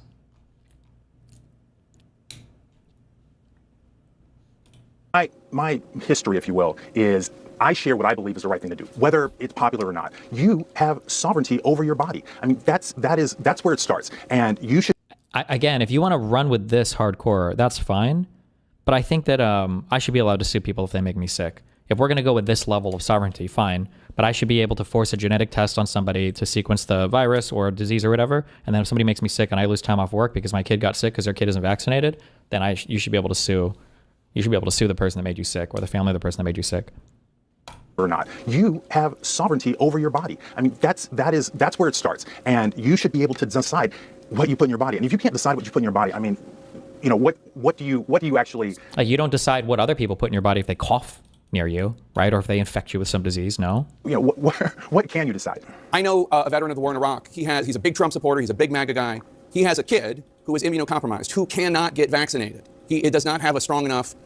My history, if you will, is I share what I believe is the right thing to do, whether it's popular or not. You have sovereignty over your body. I mean, that's where it starts, and you should.
Again, if you want to run with this hardcore, that's fine. But I think that I should be allowed to sue people if they make me sick. If we're going to go with this level of sovereignty, fine. But I should be able to force a genetic test on somebody to sequence the virus or disease or whatever. And then if somebody makes me sick and I lose time off work because my kid got sick because their kid isn't vaccinated, then you should be able to sue. You should be able to sue the person that made you sick or the family of the person that made you sick.
Or not. You have sovereignty over your body. I mean, that's where it starts. And you should be able to decide what you put in your body. And if you can't decide what you put in your body, I mean, what do you actually...
Like, you don't decide what other people put in your body if they cough near you, right? Or if they infect you with some disease, no?
What can you decide?
I know a veteran of the war in Iraq. He's a big Trump supporter. He's a big MAGA guy. He has a kid who is immunocompromised, who cannot get vaccinated. It does not have a strong enough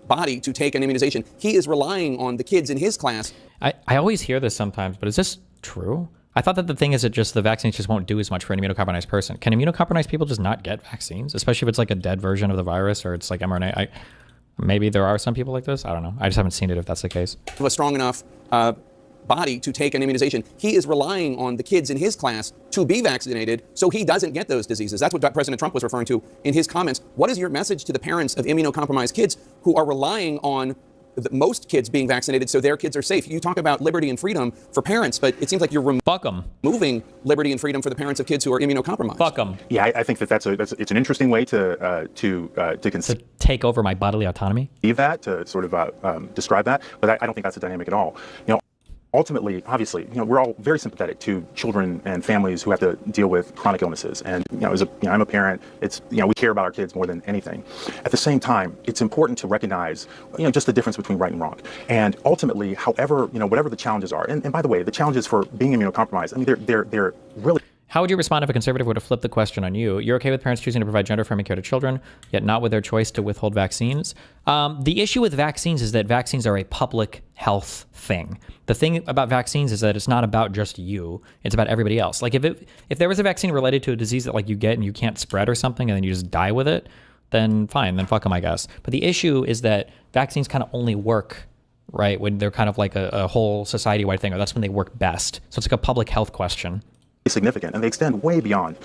body to take an immunization. He is relying on the kids in his class.
I always hear this sometimes, but is this true? I thought that the thing is that just the vaccines just won't do as much for an immunocompromised person. Can immunocompromised people just not get vaccines, especially if it's like a dead version of the virus or it's like mRNA? Maybe there are some people like this. I don't know. I just haven't seen it if that's the case.
A strong enough body to take an immunization. He is relying on the kids in his class to be vaccinated so he doesn't get those diseases. That's what President Trump was referring to in his comments. What is your message to the parents of immunocompromised kids who are relying on most kids being vaccinated so their kids are safe? You talk about liberty and freedom for parents, but it seems like you're removing liberty and freedom for the parents of kids who are immunocompromised.
Fuck them.
Yeah, I think it's an interesting way to
take over my bodily autonomy.
That to sort of describe that, but I don't think that's a dynamic at all. Ultimately, obviously, we're all very sympathetic to children and families who have to deal with chronic illnesses. And I'm a parent. It's we care about our kids more than anything. At the same time, it's important to recognize just the difference between right and wrong. And ultimately, however whatever the challenges are, and by the way, the challenges for being immunocompromised, I mean they're really.
How would you respond if a conservative were to flip the question on you? You're okay with parents choosing to provide gender-affirming care to children, yet not with their choice to withhold vaccines? The issue with vaccines is that vaccines are a public health thing. The thing about vaccines is that it's not about just you. It's about everybody else. Like if there was a vaccine related to a disease that like you get and you can't spread or something and then you just die with it, then fine, then fuck them, I guess. But the issue is that vaccines kind of only work, right, when they're kind of like a whole society-wide thing, or that's when they work best. So it's like a public health question.
Significant, and they extend way beyond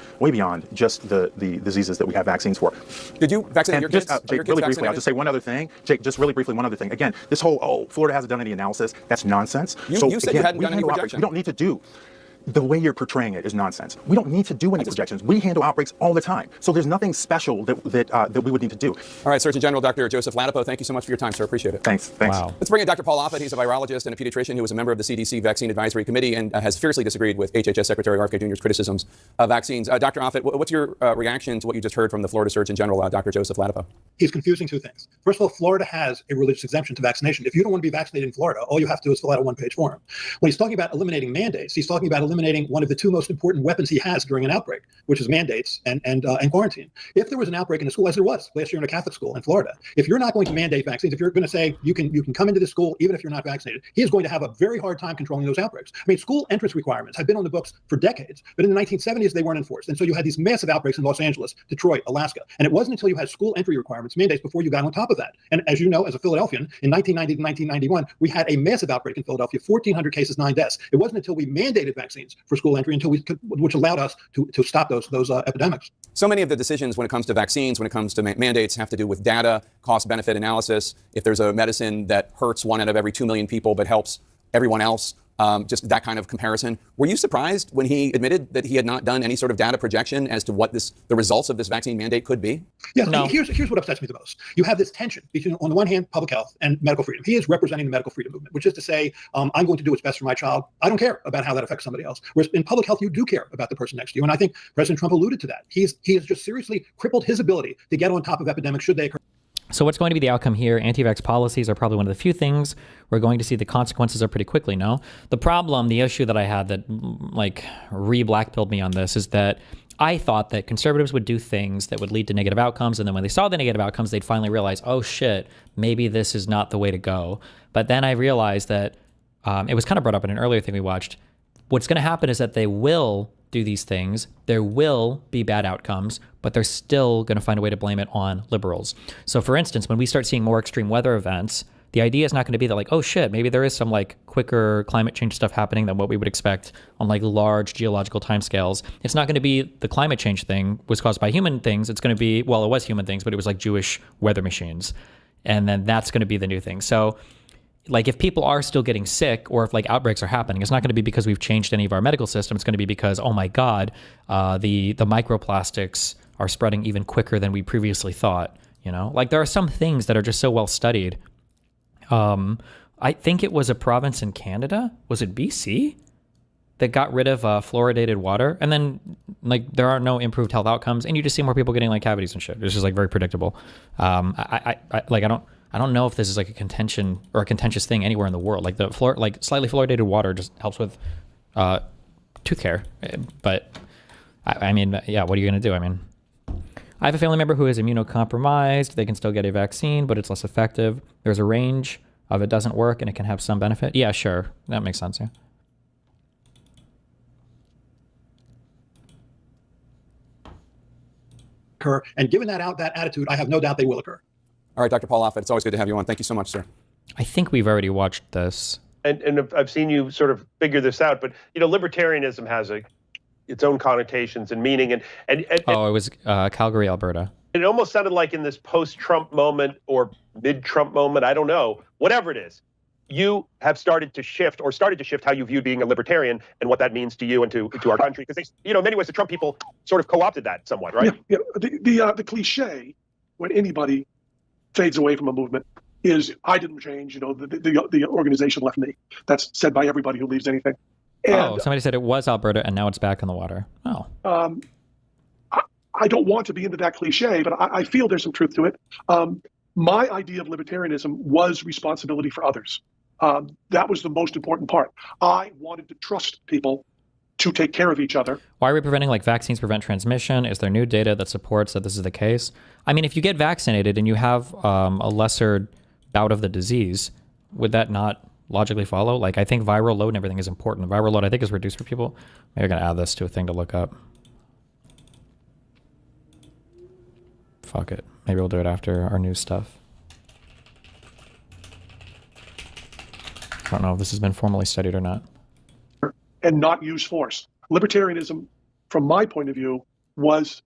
just the diseases that we have vaccines for.
Did you vaccinate your kids?
Jake, really briefly, I'll just say one other thing. Jake, just really briefly, one other thing. Again, this whole Florida hasn't done any analysis, that's nonsense.
You said you hadn't done any projection.
We don't need to do. The way you're portraying it is nonsense. We don't need to do any projections. We handle outbreaks all the time. So there's nothing special that we would need to do.
All right, Surgeon General Dr. Joseph Ladapo, thank you so much for your time, sir. Appreciate it.
Thanks.
Wow.
Let's bring in Dr. Paul Offit. He's a virologist and a pediatrician who was a member of the CDC Vaccine Advisory Committee and has fiercely disagreed with HHS Secretary RFK Jr.'s criticisms of vaccines. Dr. Offit, what's your reaction to what you just heard from the Florida Surgeon General, Dr. Joseph Ladapo?
He's confusing two things. First of all, Florida has a religious exemption to vaccination. If you don't want to be vaccinated in Florida, all you have to do is fill out a one-page form. When he's talking about eliminating mandates, he's talking about eliminating eliminating one of the two most important weapons he has during an outbreak, which is mandates and quarantine. If there was an outbreak in a school, as there was last year in a Catholic school in Florida, if you're not going to mandate vaccines, if you're going to say you can come into the school even if you're not vaccinated, he is going to have a very hard time controlling those outbreaks. I mean, school entrance requirements have been on the books for decades, but in the 1970s they weren't enforced, and so you had these massive outbreaks in Los Angeles, Detroit, Alaska, and it wasn't until you had school entry requirements, mandates, before you got on top of that. And as you know, as a Philadelphian, in 1990 to 1991, we had a massive outbreak in Philadelphia, 1,400 cases, 9 deaths. It wasn't until we mandated vaccines for school entry which allowed us to stop those epidemics.
So many of the decisions when it comes to vaccines, when it comes to mandates, have to do with data, cost-benefit analysis. If there's a medicine that hurts 1 out of every 2 million people but helps everyone else, just that kind of comparison. Were you surprised when he admitted that he had not done any sort of data projection as to what the results of this vaccine mandate could be?
Yeah, no. Here's what upsets me the most. You have this tension between, on the one hand, public health and medical freedom. He is representing the medical freedom movement, which is to say, I'm going to do what's best for my child. I don't care about how that affects somebody else. Whereas in public health, you do care about the person next to you. And I think President Trump alluded to that. He has just seriously crippled his ability to get on top of epidemics should they occur.
So what's going to be the outcome here? Anti-vax policies are probably one of the few things we're going to see the consequences of pretty quickly, no? The problem, the issue that I had that like re-blackpilled me on this is that I thought that conservatives would do things that would lead to negative outcomes, and then when they saw the negative outcomes, they'd finally realize, oh shit, maybe this is not the way to go. But then I realized that it was kind of brought up in an earlier thing we watched. What's going to happen is that they will do these things, there will be bad outcomes, but they're still going to find a way to blame it on liberals. So for instance, when we start seeing more extreme weather events, the idea is not going to be that like, oh shit, maybe there is some like quicker climate change stuff happening than what we would expect on like large geological timescales. It's not going to be the climate change thing was caused by human things. It's going to be, well, it was human things, but it was like Jewish weather machines. And then that's going to be the new thing. So like if people are still getting sick or if like outbreaks are happening, it's not going to be because we've changed any of our medical system. It's going to be because, oh my God, the microplastics are spreading even quicker than we previously thought. You know, like there are some things that are just so well studied. I think it was a province in Canada. Was it BC? That got rid of fluoridated water, and then like there are no improved health outcomes, and you just see more people getting like cavities and shit. It's just like very predictable. I don't know if this is like a contention or a contentious thing anywhere in the world. Like the slightly fluoridated water just helps with tooth care. But I mean, yeah, what are you gonna do? I mean, I have a family member who is immunocompromised. They can still get a vaccine, but it's less effective. There's a range of it doesn't work, and it can have some benefit. Yeah, sure, that makes sense. Yeah.
Occur, and given that attitude, I have no doubt they will occur.
All right, Dr. Paul Offit, it's always good to have you on. Thank you so much, sir.
I think we've already watched this.
And I've seen you sort of figure this out, but you know, libertarianism has its own connotations and meaning, and
oh, it was Calgary, Alberta.
It almost sounded like in this post-Trump moment or mid-Trump moment, I don't know, whatever it is, you have started to shift how you view being a libertarian and what that means to you and to our country. Because, you know, in many ways, the Trump people sort of co-opted that somewhat, right?
Yeah. The cliche when anybody fades away from a movement is, I didn't change, you know, the organization left me. That's said by everybody who leaves anything. And,
somebody said it was Alberta and now it's back in the water. Oh.
I don't want to be into that cliche, but I feel there's some truth to it. My idea of libertarianism was responsibility for others. That was the most important part. I wanted to trust people to take care of each other.
Why are we preventing like vaccines prevent transmission? Is there new data that supports that this is the case? I mean, if you get vaccinated and you have a lesser bout of the disease, would that not logically follow? Like, I think viral load and everything is important. Viral load, I think, is reduced for people. Maybe I'm going to add this to a thing to look up. Fuck it. Maybe we'll do it after our news stuff. I don't know if this has been formally studied or not.
And not use force. Libertarianism, from my point of view, was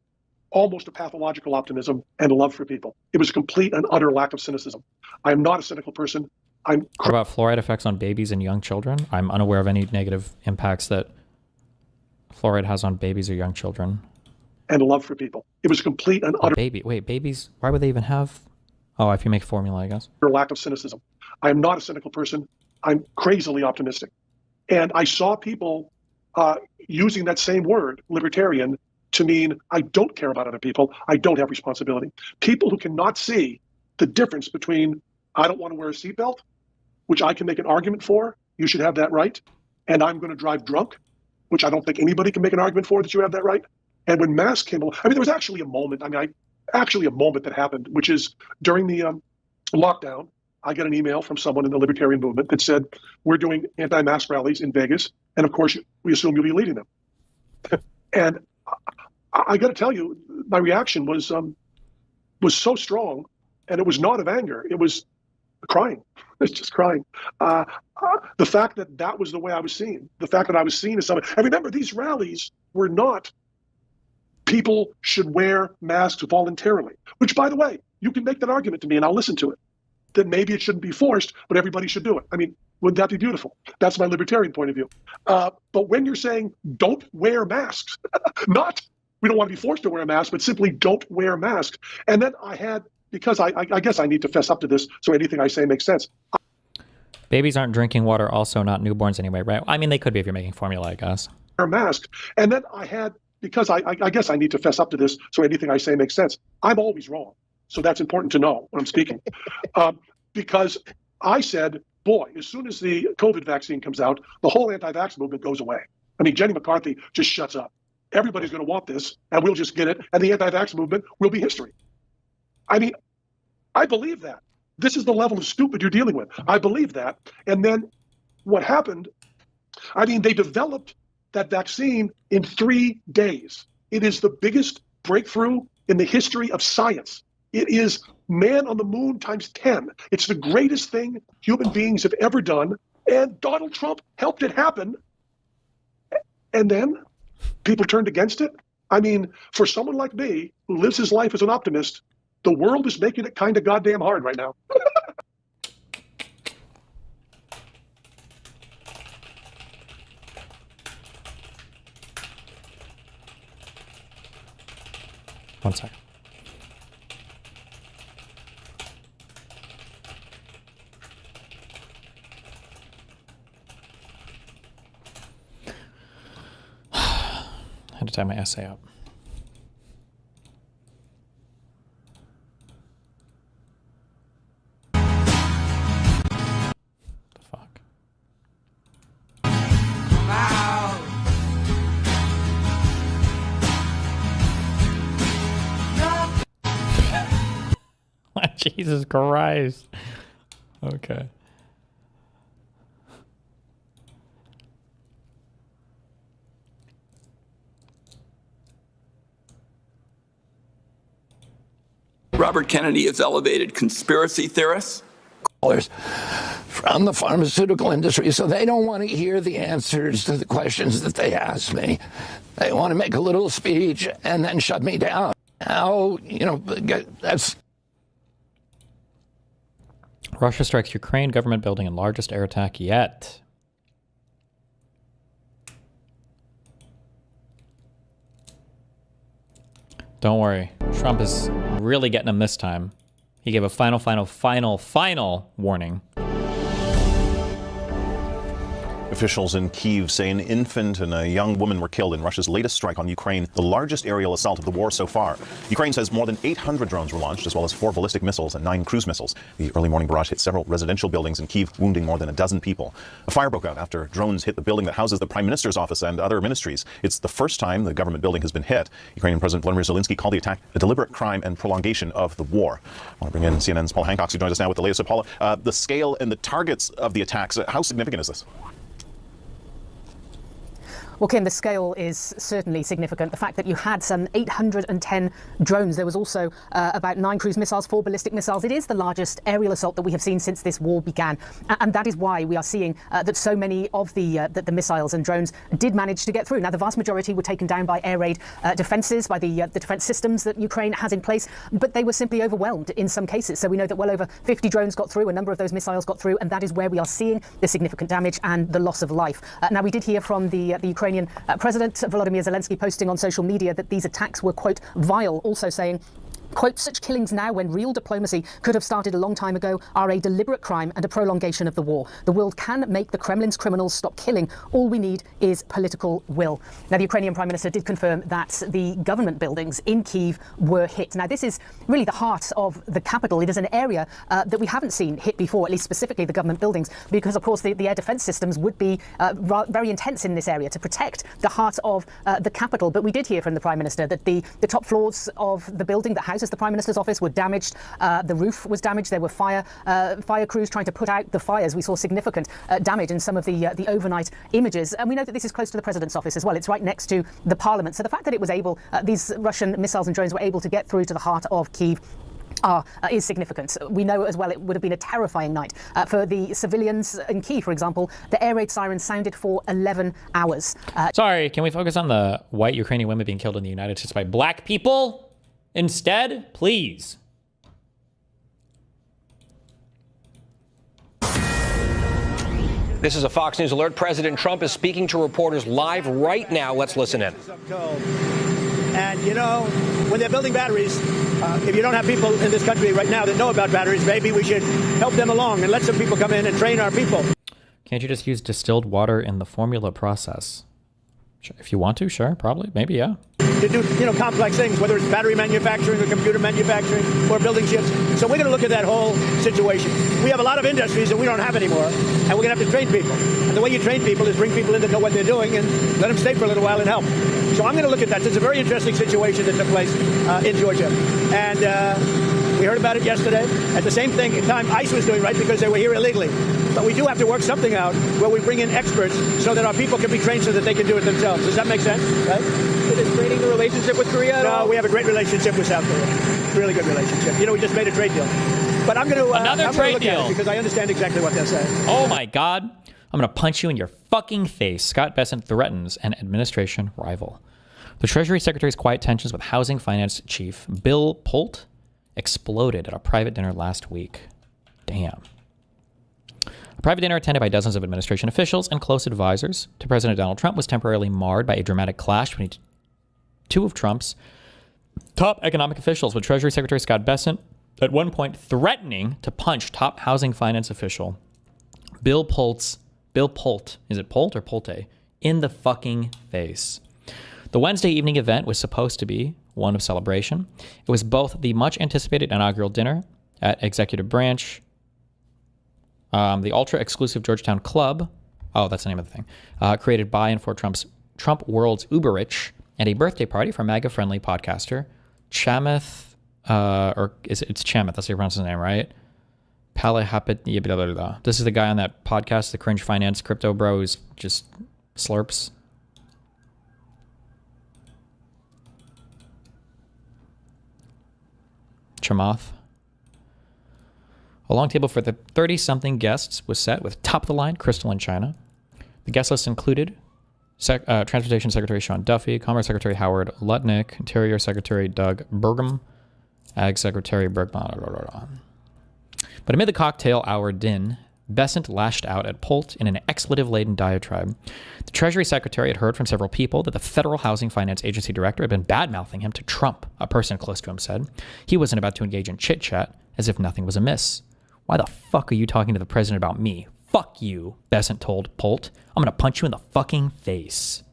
almost a pathological optimism and a love for people. It was a complete and utter lack of cynicism. I am not a cynical person.
What about fluoride effects on babies and young children? I'm unaware of any negative impacts that fluoride has on babies or young children.
And a love for people. It was complete and utter.
Wait, babies? Why would they even have? Oh, if you make formula, I guess.
Lack of cynicism. I am not a cynical person. I'm crazily optimistic. And I saw people using that same word, libertarian, to mean I don't care about other people. I don't have responsibility. People who cannot see the difference between I don't want to wear a seatbelt, which I can make an argument for, you should have that right, and I'm going to drive drunk, which I don't think anybody can make an argument for that you have that right. And when masks came along, I mean, there was actually a moment, actually a moment that happened, which is during the lockdown, I got an email from someone in the libertarian movement that said, we're doing anti-mask rallies in Vegas, and of course, we assume you'll be leading them. And I got to tell you, my reaction was so strong, and it was not of anger. It was crying. It's just crying. The fact that that was the way I was seen, the fact that I was seen as someone. And remember, these rallies were not people should wear masks voluntarily, which, by the way, you can make that argument to me, and I'll listen to it, that maybe it shouldn't be forced, but everybody should do it. I mean, wouldn't that be beautiful? That's my libertarian point of view. But when you're saying don't wear masks, not we don't want to be forced to wear a mask, but simply don't wear masks. And then I had, because I guess I need to fess up to this so anything I say makes sense.
Babies aren't drinking water, also not newborns anyway, right? I mean, they could be if you're making formula, I guess.
Wear a mask. And then I had, because I guess I need to fess up to this so anything I say makes sense. I'm always wrong. So that's important to know when I'm speaking. Because I said, boy, as soon as the COVID vaccine comes out, the whole anti-vax movement goes away. I mean, Jenny McCarthy just shuts up. Everybody's going to want this, and we'll just get it, and the anti-vax movement will be history. I mean, I believe that. This is the level of stupid you're dealing with. I believe that. And then what happened, I mean, they developed that vaccine in 3 days. It is the biggest breakthrough in the history of science. It is man on the moon times 10. It's the greatest thing human beings have ever done. And Donald Trump helped it happen. And then people turned against it. I mean, for someone like me who lives his life as an optimist, the world is making it kind of goddamn hard right now.
One second. I had to type my essay up. The fuck? Jesus Christ. Okay.
Robert Kennedy has elevated conspiracy theorists
from the pharmaceutical industry, so they don't want to hear the answers to the questions that they ask me. They want to make a little speech and then shut me down. How, that's...
Russia strikes Ukraine government building in largest air attack yet. Don't worry. Trump is really getting him this time. He gave a final warning.
Officials in Kyiv say an infant and a young woman were killed in Russia's latest strike on Ukraine, the largest aerial assault of the war so far. Ukraine says more than 800 drones were launched, as well as 4 ballistic missiles and 9 cruise missiles. The early morning barrage hit several residential buildings in Kyiv, wounding more than a dozen people. A fire broke out after drones hit the building that houses the Prime Minister's office and other ministries. It's the first time the government building has been hit. Ukrainian President Vladimir Zelensky called the attack a deliberate crime and prolongation of the war. I want to bring in CNN's Paula Hancock, who joins us now with the latest. So, Paula, the scale and the targets of the attacks, how significant is this?
Well, Kim, the scale is certainly significant. The fact that you had some 810 drones. There was also about 9 cruise missiles, 4 ballistic missiles. It is the largest aerial assault that we have seen since this war began. And that is why we are seeing that so many of the missiles and drones did manage to get through. Now, the vast majority were taken down by air raid defenses, by the defense systems that Ukraine has in place. But they were simply overwhelmed in some cases. So we know that well over 50 drones got through. A number of those missiles got through. And that is where we are seeing the significant damage and the loss of life. Now, we did hear from the Ukrainian President Volodymyr Zelensky posting on social media that these attacks were, quote, vile, also saying Quote, such killings now, when real diplomacy could have started a long time ago, are a deliberate crime and a prolongation of the war. The world can make the Kremlin's criminals stop killing. All we need is political will. Now, the Ukrainian Prime Minister did confirm that the government buildings in Kyiv were hit. Now, this is really the heart of the capital. It is an area that we haven't seen hit before, at least specifically the government buildings, because, of course, the air defense systems would be very intense in this area to protect the heart of the capital. But we did hear from the Prime Minister that the top floors of the building that houses the Prime Minister's office were damaged. The roof was damaged. There were fire crews trying to put out the fires. We saw significant damage in some of the overnight images. And we know that this is close to the President's office as well. It's right next to the Parliament. So the fact that it was able, these Russian missiles and drones were able to get through to the heart of Kyiv is significant. We know as well it would have been a terrifying night for the civilians in Kyiv, for example. The air raid sirens sounded for 11 hours.
Sorry, can we focus on the white Ukrainian women being killed in the United States by black people instead, please?
This is a Fox News alert. President Trump is speaking to reporters live right now. Let's listen in.
And, you know, when they're building batteries, if you don't have people in this country right now that know about batteries, maybe we should help them along and let some people come in and train our people.
Can't you just use distilled water in the formula process? Sure. If you want to, sure, probably, maybe, yeah.
To do, you know, complex things, whether it's battery manufacturing or computer manufacturing or building ships. So we're going to look at that whole situation. We have a lot of industries that we don't have anymore, and we're going to have to train people. And the way you train people is bring people in that know what they're doing and let them stay for a little while and help. So I'm going to look at that. It's a very interesting situation that took place in Georgia. And we heard about it yesterday. At the same time, ICE was doing right because they were here illegally. But we do have to work something out where we bring in experts so that our people can be trained so that they can do it themselves. Does that make sense? Right?
Is it straining the relationship with Korea at all?
No, we have a great relationship with South Korea. Really good relationship. You know, we just made a trade deal. But I'm going to
another trade deal
because I understand exactly what they're saying.
Oh my God. I'm going to punch you in your fucking face. Scott Bessent threatens an administration rival. The Treasury Secretary's quiet tensions with Housing Finance Chief Bill Pulte exploded at a private dinner last week. Damn. A private dinner attended by dozens of administration officials and close advisors to President Donald Trump was temporarily marred by a dramatic clash between two of Trump's top economic officials, with Treasury Secretary Scott Bessent at one point threatening to punch top housing finance official Bill Pulte, is it Pulte or Pulte, in the fucking face. The Wednesday evening event was supposed to be one of celebration. It was both the much anticipated inaugural dinner at Executive Branch, the ultra-exclusive Georgetown Club, oh, that's the name of the thing, created by and for Trump World's uber-rich, and a birthday party for MAGA-friendly podcaster Chamath, it's Chamath, that's how you pronounce his name, right? Palihapit. This is the guy on that podcast, the Cringe Finance Crypto Bro, who's just slurps. Chamath. A long table for the 30-something guests was set with top-of-the-line crystalline china. The guest list included Transportation Secretary Sean Duffy, Commerce Secretary Howard Lutnick, Interior Secretary Doug Burgum, Ag Secretary Bergman. But amid the cocktail hour din, Bessent lashed out at Pulte in an expletive-laden diatribe. The Treasury Secretary had heard from several people that the Federal Housing Finance Agency director had been bad-mouthing him to Trump, a person close to him said. He wasn't about to engage in chit-chat, as if nothing was amiss. Why the fuck are you talking to the president about me? Fuck you, Bessent told Pulte. I'm going to punch you in the fucking face.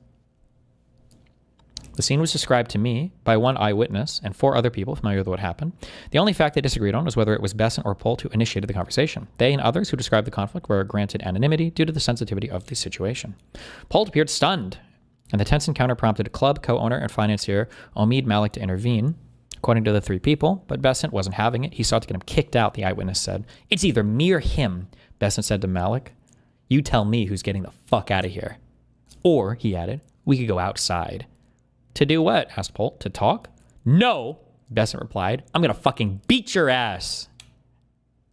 The scene was described to me by one eyewitness and 4 other people familiar with what happened. The only fact they disagreed on was whether it was Bessent or Pulte who initiated the conversation. They and others who described the conflict were granted anonymity due to the sensitivity of the situation. Pulte appeared stunned, and the tense encounter prompted club co-owner and financier Omid Malik to intervene, according to the 3 people, but Bessent wasn't having it. He sought to get him kicked out, the eyewitness said. It's either me or him, Bessent said to Malik. You tell me who's getting the fuck out of here. Or, he added, we could go outside. To do what? Asked Pulte. To talk? No, Bessent replied. I'm going to fucking beat your ass.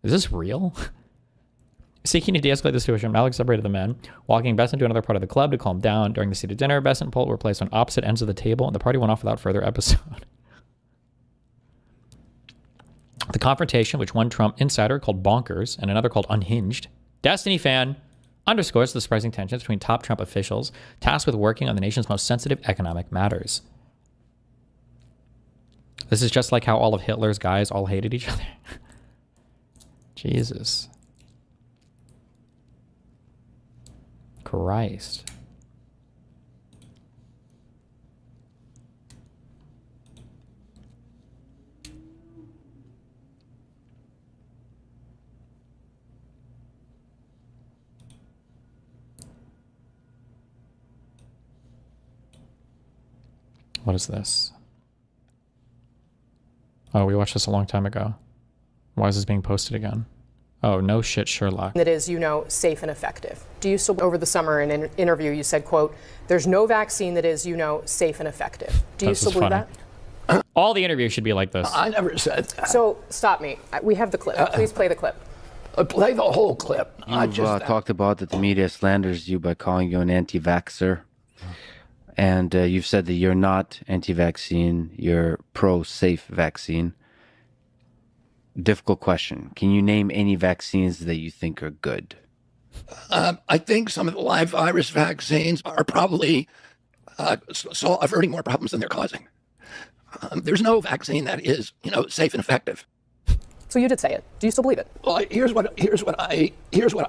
Is this real? Seeking to de-escalate the situation, Malik separated the men, walking Bessent to another part of the club to calm down. During the seated dinner, Bessent and Pulte were placed on opposite ends of the table, and the party went off without further episode. The confrontation, which one Trump insider called bonkers and another called unhinged, Destiny fan, underscores the surprising tensions between top Trump officials tasked with working on the nation's most sensitive economic matters. This is just like how all of Hitler's guys all hated each other. Jesus. Christ. What is this? Oh, we watched this a long time ago. Why is this being posted again? Oh, no shit, Sherlock.
That is, you know, safe and effective. Do you still, over the summer in an interview, you said, quote, there's no vaccine that is, you know, safe and effective. Do you still believe that?
All the interviews should be like this.
I never said that.
So, stop me. We have the clip. Please play the clip.
Play the whole clip.
You've talked about that the media slanders you by calling you an anti-vaxxer. And you've said that you're not anti-vaccine, you're pro-safe vaccine. Difficult question. Can you name any vaccines that you think are good?
I think some of the live virus vaccines are probably averting more problems than they're causing. There's no vaccine that is, you know, safe and effective.
So you did say it. Do you still believe it?
Well, here's what I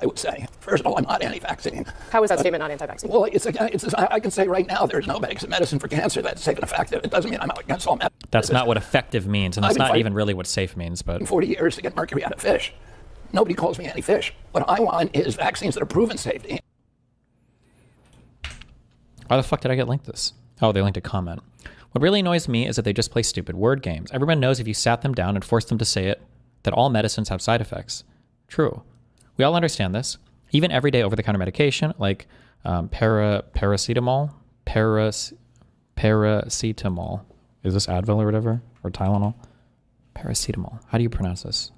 would say. First of all, I'm not anti-vaccine.
How is that statement not anti-vaccine?
Well, I can say right now there's no medicine for cancer that's safe and effective. It doesn't mean I'm against all medicine.
That's not what effective means, and that's not even really what safe means. But
40 years to get mercury out of fish. Nobody calls me anti-fish. What I want is vaccines that are proven safety.
Why the fuck did I get linked this? Oh, they linked a comment. What really annoys me is that they just play stupid word games. Everyone knows if you sat them down and forced them to say it, that all medicines have side effects. True. We all understand this. Even everyday over-the-counter medication like paracetamol. Paracetamol. Is this Advil or whatever? Or Tylenol? Paracetamol. How do you pronounce this?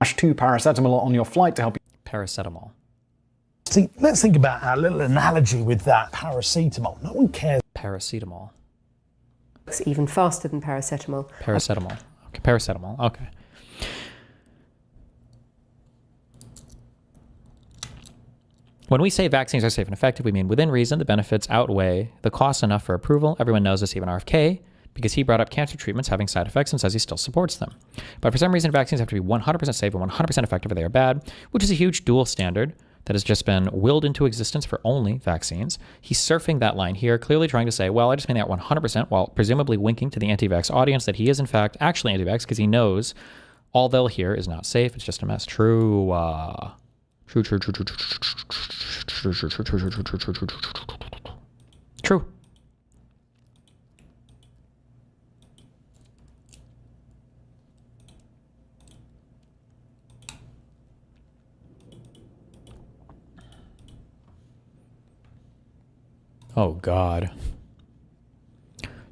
#2 paracetamol on your flight to help you.
Paracetamol.
See, let's think about our little analogy with that paracetamol. No one cares.
Paracetamol.
It's even faster than paracetamol.
Paracetamol. Okay, paracetamol. Okay. When we say vaccines are safe and effective, we mean within reason, the benefits outweigh the costs enough for approval. Everyone knows this, even RFK, because he brought up cancer treatments having side effects and says he still supports them. But for some reason, vaccines have to be 100% safe and 100% effective or they are bad, which is a huge dual standard that has just been willed into existence for only vaccines. He's surfing that line here, clearly trying to say, well, I just mean that 100%, while presumably winking to the anti-vax audience that he is in fact actually anti-vax because he knows all they'll hear is not safe. It's just a mess. True. True. Oh, God.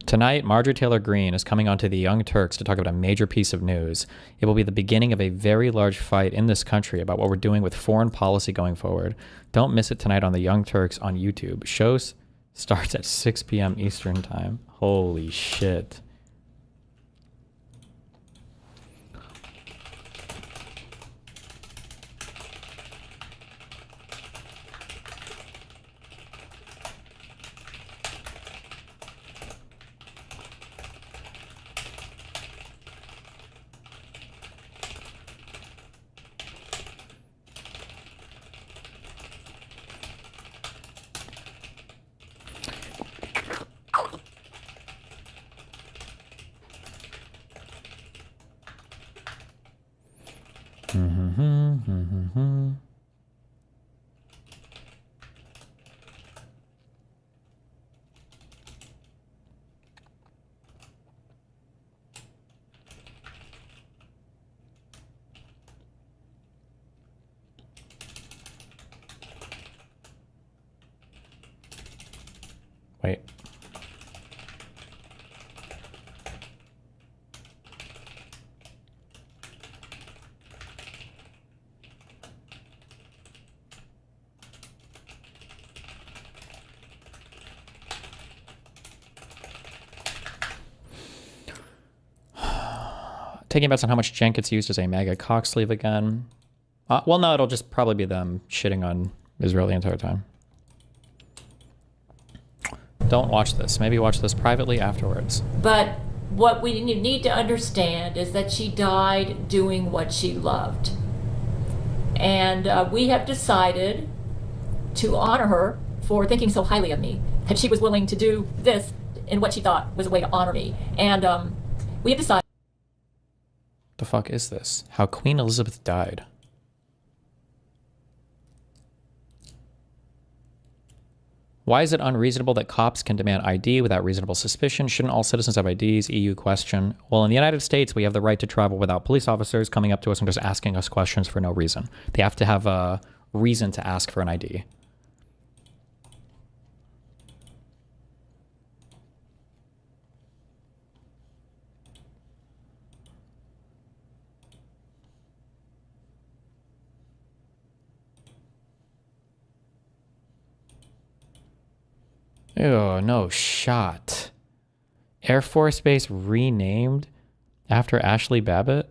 Tonight, Marjorie Taylor Greene is coming onto the Young Turks to talk about a major piece of news. It will be the beginning of a very large fight in this country about what we're doing with foreign policy going forward. Don't miss it tonight on the Young Turks on YouTube. Show starts at 6 p.m. Eastern Time. Holy shit. Wait. Taking bets on how much Jen gets used as a MAGA cock sleeve again. Well, no, it'll just probably be them shitting on Israel the entire time. Don't watch this. Maybe watch this privately afterwards.
But what we need to understand is that she died doing what she loved. And we have decided to honor her for thinking so highly of me, that she was willing to do this in what she thought was a way to honor me. And we have decided...
The fuck is this? How Queen Elizabeth died. Why is it unreasonable that cops can demand ID without reasonable suspicion? Shouldn't all citizens have IDs? EU question. Well, in the United States, we have the right to travel without police officers coming up to us and just asking us questions for no reason. They have to have a reason to ask for an ID. Ew, no shot. Air Force Base renamed after Ashley Babbitt?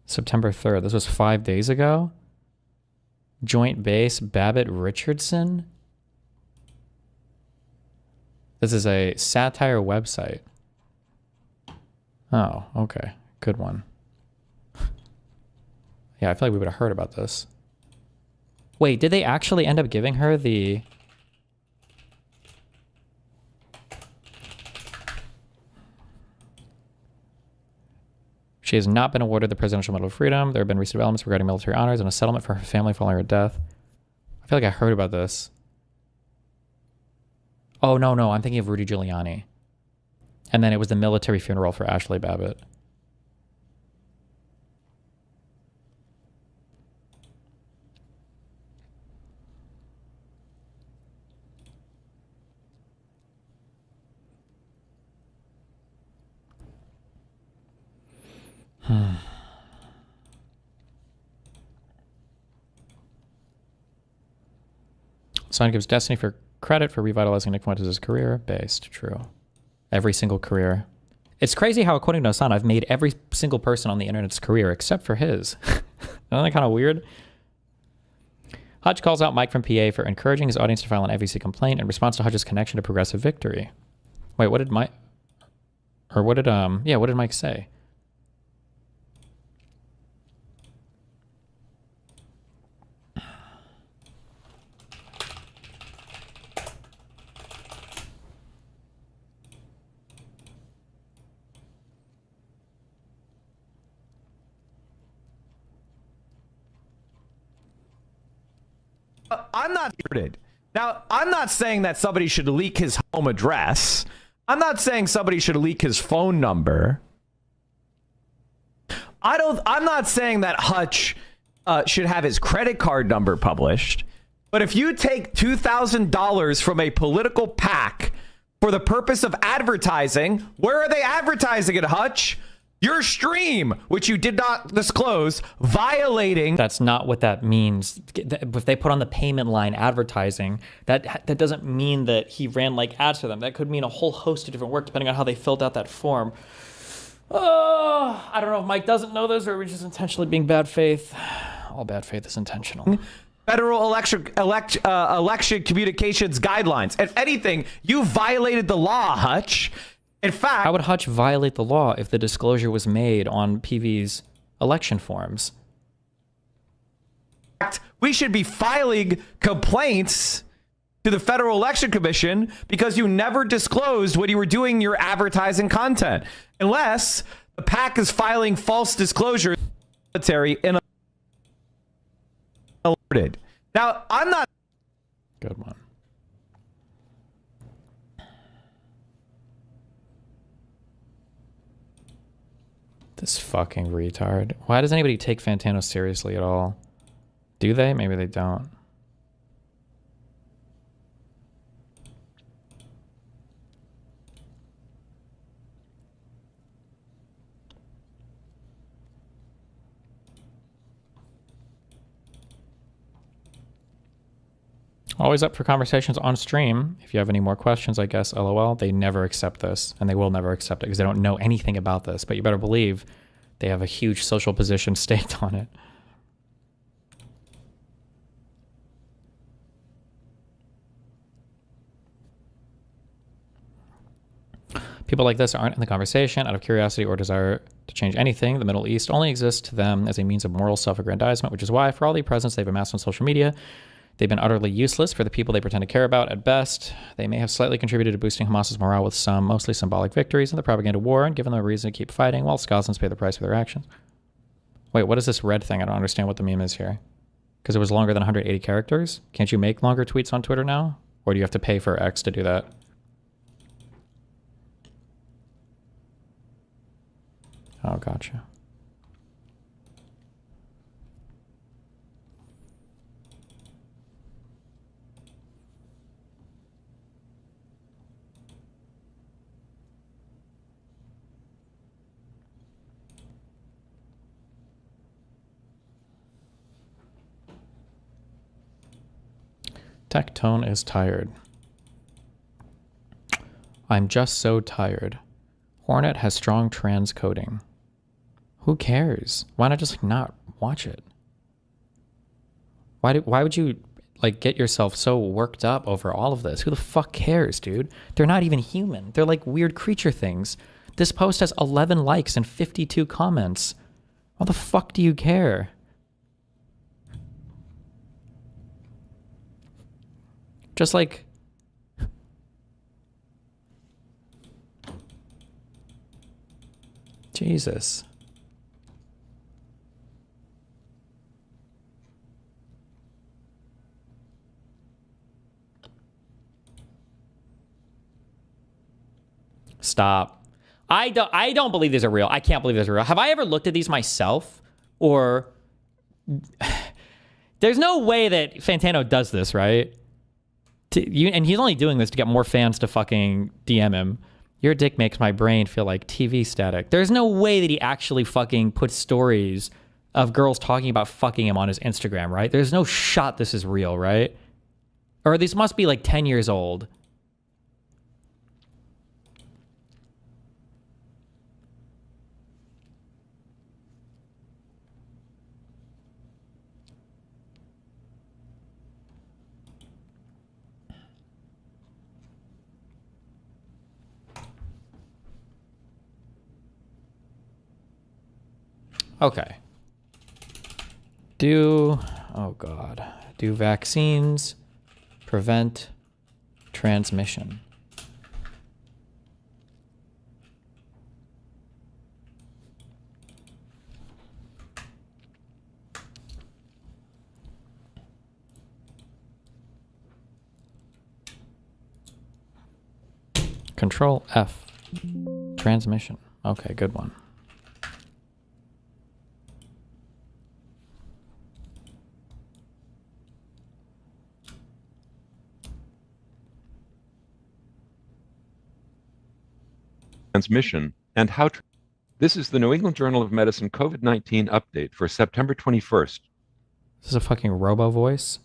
September 3rd. This was 5 days ago? Joint Base Babbitt Richardson? This is a satire website. Oh, okay. Good one. Yeah, I feel like we would have heard about this. Wait, did they actually end up giving her the... She has not been awarded the Presidential Medal of Freedom. There have been recent developments regarding military honors and a settlement for her family following her death. I feel like I heard about this. Oh, no, I'm thinking of Rudy Giuliani. And then it was the military funeral for Ashley Babbitt. Son gives Destiny for credit for revitalizing Nick Fuentes' career. Based. True. Every single career. It's crazy how, according to Hassan, I've made every single person on the internet's career except for his. Isn't that kind of weird? Hutch calls out Mike from PA for encouraging his audience to file an FEC complaint in response to Hutch's connection to progressive victory. Wait, what did Mike... Or what did, yeah, what did Mike say?
I'm not bearded. Now, I'm not saying that somebody should leak his home address. I'm not saying somebody should leak his phone number. I'm not saying that Hutch should have his credit card number published. But if you take $2,000 from a political PAC for the purpose of advertising, where are they advertising it, Hutch? Your stream, which you did not disclose, violating...
That's not what that means. If they put on the payment line advertising, that doesn't mean that he ran like ads for them. That could mean a whole host of different work depending on how they filled out that form. Oh, I don't know if Mike doesn't know this or we're just intentionally being bad faith. All bad faith is intentional.
Federal election communications guidelines. If anything, you violated the law, Hutch. In fact,
how would Hutch violate the law if the disclosure was made on PV's election forms?
We should be filing complaints to the Federal Election Commission because you never disclosed when you were doing your advertising content. Unless the PAC is filing false disclosures military in alerted. Now, I'm not...
Good one. This fucking retard. Why does anybody take Fantano seriously at all? Do they? Maybe they don't. Always up for conversations on stream. If you have any more questions, I guess, LOL. They never accept this, and they will never accept it because they don't know anything about this. But you better believe they have a huge social position staked on it. People like this aren't in the conversation out of curiosity or desire to change anything. The Middle East only exists to them as a means of moral self-aggrandizement, which is why, for all the presence they've amassed on social media, they've been utterly useless for the people they pretend to care about. At best, they may have slightly contributed to boosting Hamas's morale with some, mostly symbolic victories in the propaganda war and given them a reason to keep fighting while Gazans pay the price for their actions. Wait, what is this red thing? I don't understand what the meme is here. Because it was longer than 180 characters? Can't you make longer tweets on Twitter now? Or do you have to pay for X to do that? Oh, gotcha. Tectone is tired. I'm just so tired. Hornet has strong transcoding. Who cares? Why not just not watch it? Why would you like get yourself so worked up over all of this? Who the fuck cares, dude? They're not even human. They're like weird creature things. This post has 11 likes and 52 comments. Why the fuck do you care? Just like... Jesus. Stop. I don't believe these are real. I can't believe these are real. Have I ever looked at these myself? Or... There's no way that Fantano does this, right? And he's only doing this to get more fans to fucking DM him. Your dick makes my brain feel like TV static. There's no way that he actually fucking puts stories of girls talking about fucking him on his Instagram, right? There's no shot this is real, right? Or these must be like 10 years old. Okay. Do vaccines prevent transmission? Control F. Transmission. Okay, good one.
Transmission and how. This is the New England Journal of Medicine COVID-19 update for September 21st.
This is a fucking robo voice.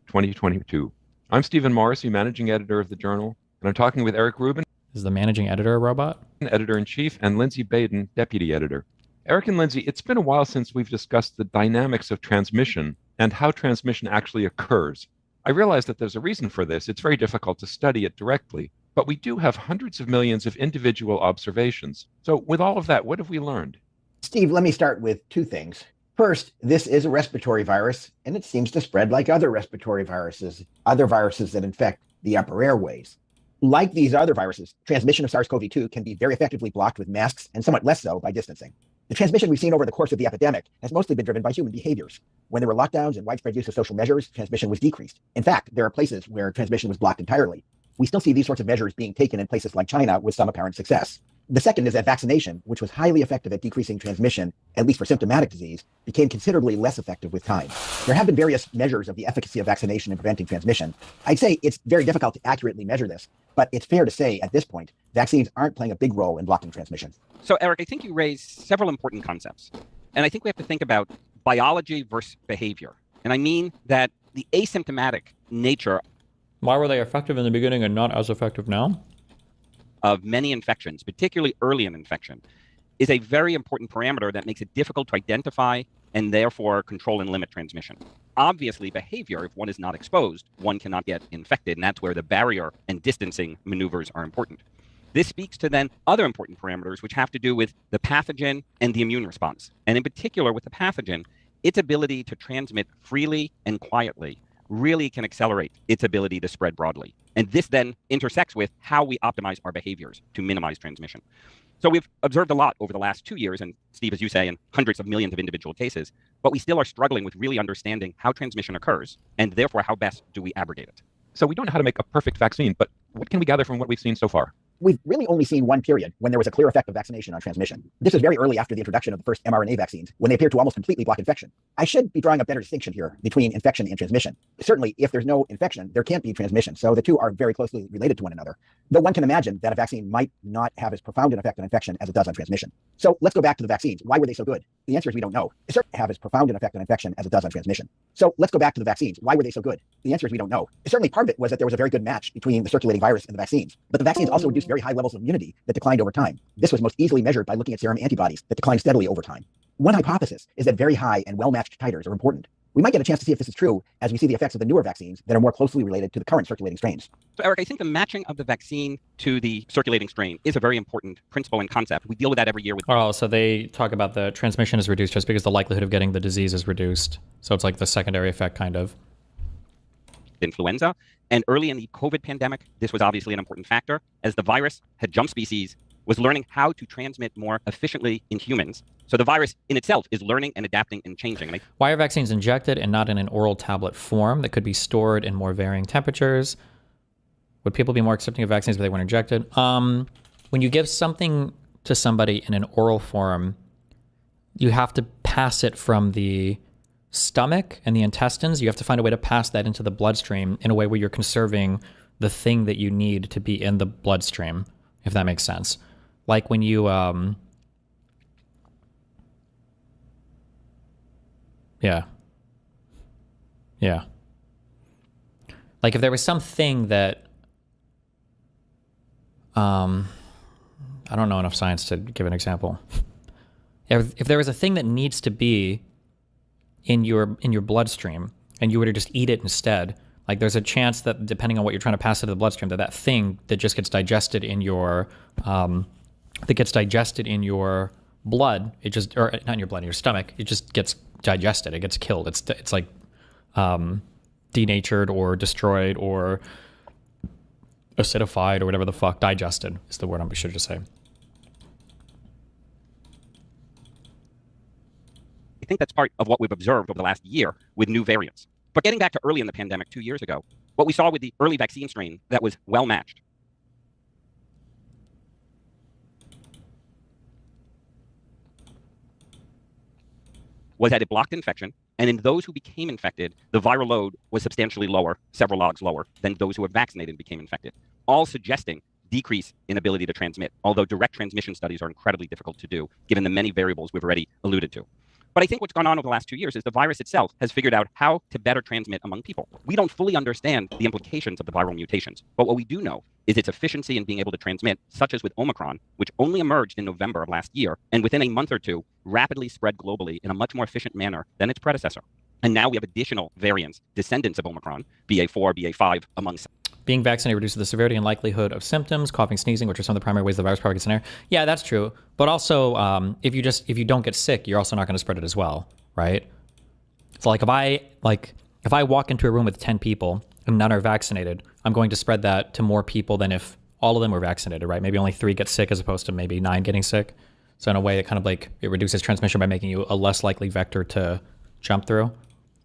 2022. I'm Stephen Morrissey, managing editor of the journal, and I'm talking with Eric Rubin.
Is the managing editor a robot?
Editor-in-chief, and Lindsay Baden, deputy editor. Eric and Lindsay, it's been a while since we've discussed the dynamics of transmission and how transmission actually occurs. I realize that there's a reason for this. It's very difficult to study it directly. But we do have hundreds of millions of individual observations. So with all of that, what have we learned?
Steve, let me start with two things. First, this is a respiratory virus, and it seems to spread like other respiratory viruses, other viruses that infect the upper airways. Like these other viruses, transmission of SARS-CoV-2 can be very effectively blocked with masks and somewhat less so by distancing. The transmission we've seen over the course of the epidemic has mostly been driven by human behaviors. When there were lockdowns and widespread use of social measures, transmission was decreased. In fact, there are places where transmission was blocked entirely. We still see these sorts of measures being taken in places like China with some apparent success. The second is that vaccination, which was highly effective at decreasing transmission, at least for symptomatic disease, became considerably less effective with time. There have been various measures of the efficacy of vaccination in preventing transmission. I'd say it's very difficult to accurately measure this, but it's fair to say at this point, vaccines aren't playing a big role in blocking transmission.
So, Eric, I think you raised several important concepts. And I think we have to think about biology versus behavior. And I mean that the asymptomatic nature.
Why were they effective in the beginning and not as effective now?
Of many infections, particularly early in infection, is a very important parameter that makes it difficult to identify and therefore control and limit transmission. Obviously, behavior, if one is not exposed, one cannot get infected, and that's where the barrier and distancing maneuvers are important. This speaks to then other important parameters which have to do with the pathogen and the immune response. And in particular with the pathogen, its ability to transmit freely and quietly really can accelerate its ability to spread broadly. And this then intersects with how we optimize our behaviors to minimize transmission. So we've observed a lot over the last 2 years, and Steve, as you say, in hundreds of millions of individual cases, but we still are struggling with really understanding how transmission occurs, and therefore how best do we abrogate it.
So we don't know how to make a perfect vaccine, but what can we gather from what we've seen so far?
We've really only seen one period when there was a clear effect of vaccination on transmission. This was very early after the introduction of the first mRNA vaccines, when they appeared to almost completely block infection. I should be drawing a better distinction here between infection and transmission. Certainly, if there's no infection, there can't be transmission. So the two are very closely related to one another. Though one can imagine that a vaccine might not have as profound an effect on infection as it does on transmission. So let's go back to the vaccines. Why were they so good? The answer is we don't know. They certainly have as profound an effect on infection as it does on transmission. So let's go back to the vaccines. Why were they so good? The answer is we don't know. Certainly part of it was that there was a very good match between the circulating virus and the vaccines. But the vaccines also induced very high levels of immunity that declined over time. This was most easily measured by looking at serum antibodies that declined steadily over time. One hypothesis is that very high and well-matched titers are important. We might get a chance to see if this is true as we see the effects of the newer vaccines that are more closely related to the current circulating strains.
So Eric, I think the matching of the vaccine to the circulating strain is a very important principle and concept. We deal with that every year.
Oh, so they talk about the transmission is reduced just because the likelihood of getting the disease is reduced. So it's like the secondary effect kind of.
Influenza. And early in the COVID pandemic, this was obviously an important factor as the virus had jumped species, was learning how to transmit more efficiently in humans. So the virus in itself is learning and adapting and changing.
Why are vaccines injected and not in an oral tablet form that could be stored in more varying temperatures? Would people be more accepting of vaccines if they weren't injected? When you give something to somebody in an oral form, you have to pass it from the stomach and the intestines. You have to find a way to pass that into the bloodstream in a way where you're conserving the thing that you need to be in the bloodstream, if that makes sense. Like when you, yeah. Like if there was something that, I don't know enough science to give an example. If there was a thing that needs to be in your bloodstream and you were to just eat it instead, like there's a chance that depending on what you're trying to pass into the bloodstream, that thing that just gets digested in your blood, it just, or not in your blood, in your stomach, it just gets digested, it gets killed. It's like denatured or destroyed or acidified or whatever the fuck. Digested is the word I should just say.
I think that's part of what we've observed over the last year with new variants. But getting back to early in the pandemic 2 years ago, what we saw with the early vaccine strain that was well matched was that it blocked infection. And in those who became infected, the viral load was substantially lower, several logs lower, than those who were vaccinated and became infected, all suggesting decrease in ability to transmit, although direct transmission studies are incredibly difficult to do, given the many variables we've already alluded to. But I think what's gone on over the last 2 years is the virus itself has figured out how to better transmit among people. We don't fully understand the implications of the viral mutations, but what we do know is its efficiency in being able to transmit, such as with Omicron, which only emerged in November of last year, and within a month or two, rapidly spread globally in a much more efficient manner than its predecessor. And now we have additional variants, descendants of Omicron, BA4, BA5, among some.
Being vaccinated reduces the severity and likelihood of symptoms, coughing, sneezing, which are some of the primary ways the virus propagates in air. Yeah, that's true. But also, if you don't get sick, you're also not going to spread it as well, right? So like if I walk into a room with 10 people and none are vaccinated, I'm going to spread that to more people than if all of them were vaccinated, right? Maybe only 3 get sick as opposed to maybe 9 getting sick. So in a way, it kind of like it reduces transmission by making you a less likely vector to jump through.